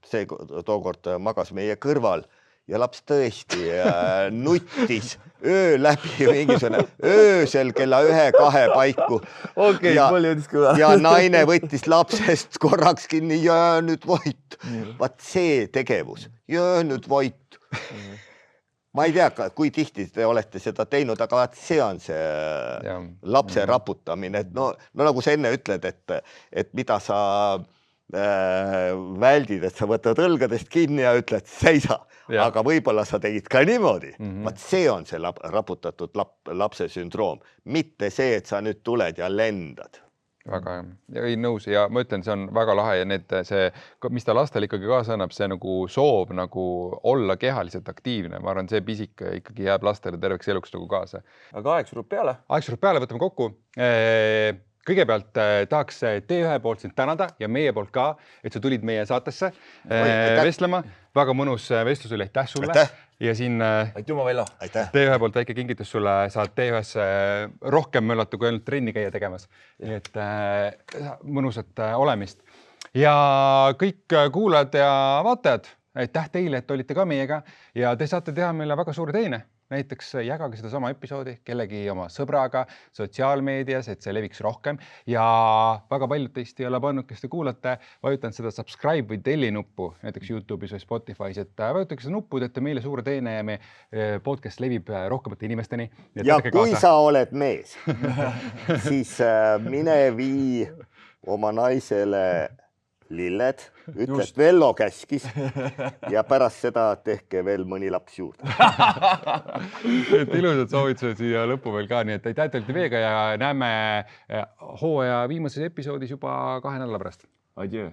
see tookord magas meie kõrval ja laps tõesti nuttis öö läbi mingisugune öösel kella 1-2 paiku. Ja naine võttis lapsest korraks kinni, jää nüüd vait. Vaat see tegevus, jää nüüd vait. Ma ei tea, kui tihti te olete seda teinud, aga vaat see on see lapse raputamine. No nagu sa enne ütled, et mida sa väldid, et sa võtad õlgadest kinni ja ütled seisa, aga võib-olla sa tegid ka niimoodi. Vaat see on see raputatud lapse sündroom, mitte see, et sa nüüd tuled ja lendad. Väga ei nõus ja ma ütlen, see on väga lahe ja see, mis ta lastel ikkagi kaasa annab, see nagu soov nagu olla kehaliselt aktiivne. Ma arvan, see pisik ikkagi jääb lastele terveks eluks nagu kaasa. Aga aeg surub peale. Aeg surub peale, võtame kokku. Kõigepealt tahaks T1 poolt sind tänada ja meie poolt ka, et sa tulid meie saatesse vestlema. Väga mõnus vestlus oli, aitäh sulle. Ja siin T1 poolt väike kingitus sulle, saad T1 rohkem möllata, kui ainult trenni käia tegemas. Nii et mõnusat olemist. Ja kõik kuulajad ja vaatajad, aitäh teile, et olite ka meiega ja te saate teha meile väga suure teine. Näiteks jagage seda sama episoodi kellegi oma sõbraga sotsiaalmeedias, et see leviks rohkem ja väga paljud teist ei ole pannud, kes te kuulate, vajutan seda subscribe või telli nuppu näiteks YouTube'is või Spotify's, et vajutage seda nuppu, teete meile suure teene ja me podcast levib rohkemate inimesteni. Ja kui sa oled mees, siis mine vii oma naisele lilled, ütled Vello käskis ja pärast seda tehke veel mõni laps juurde. Et ilusad soovitused siia lõppu veel ka, nii et aitäh, et olite meiega ja näeme hooaja viimases episoodis juba 2 nädala pärast. Adjö.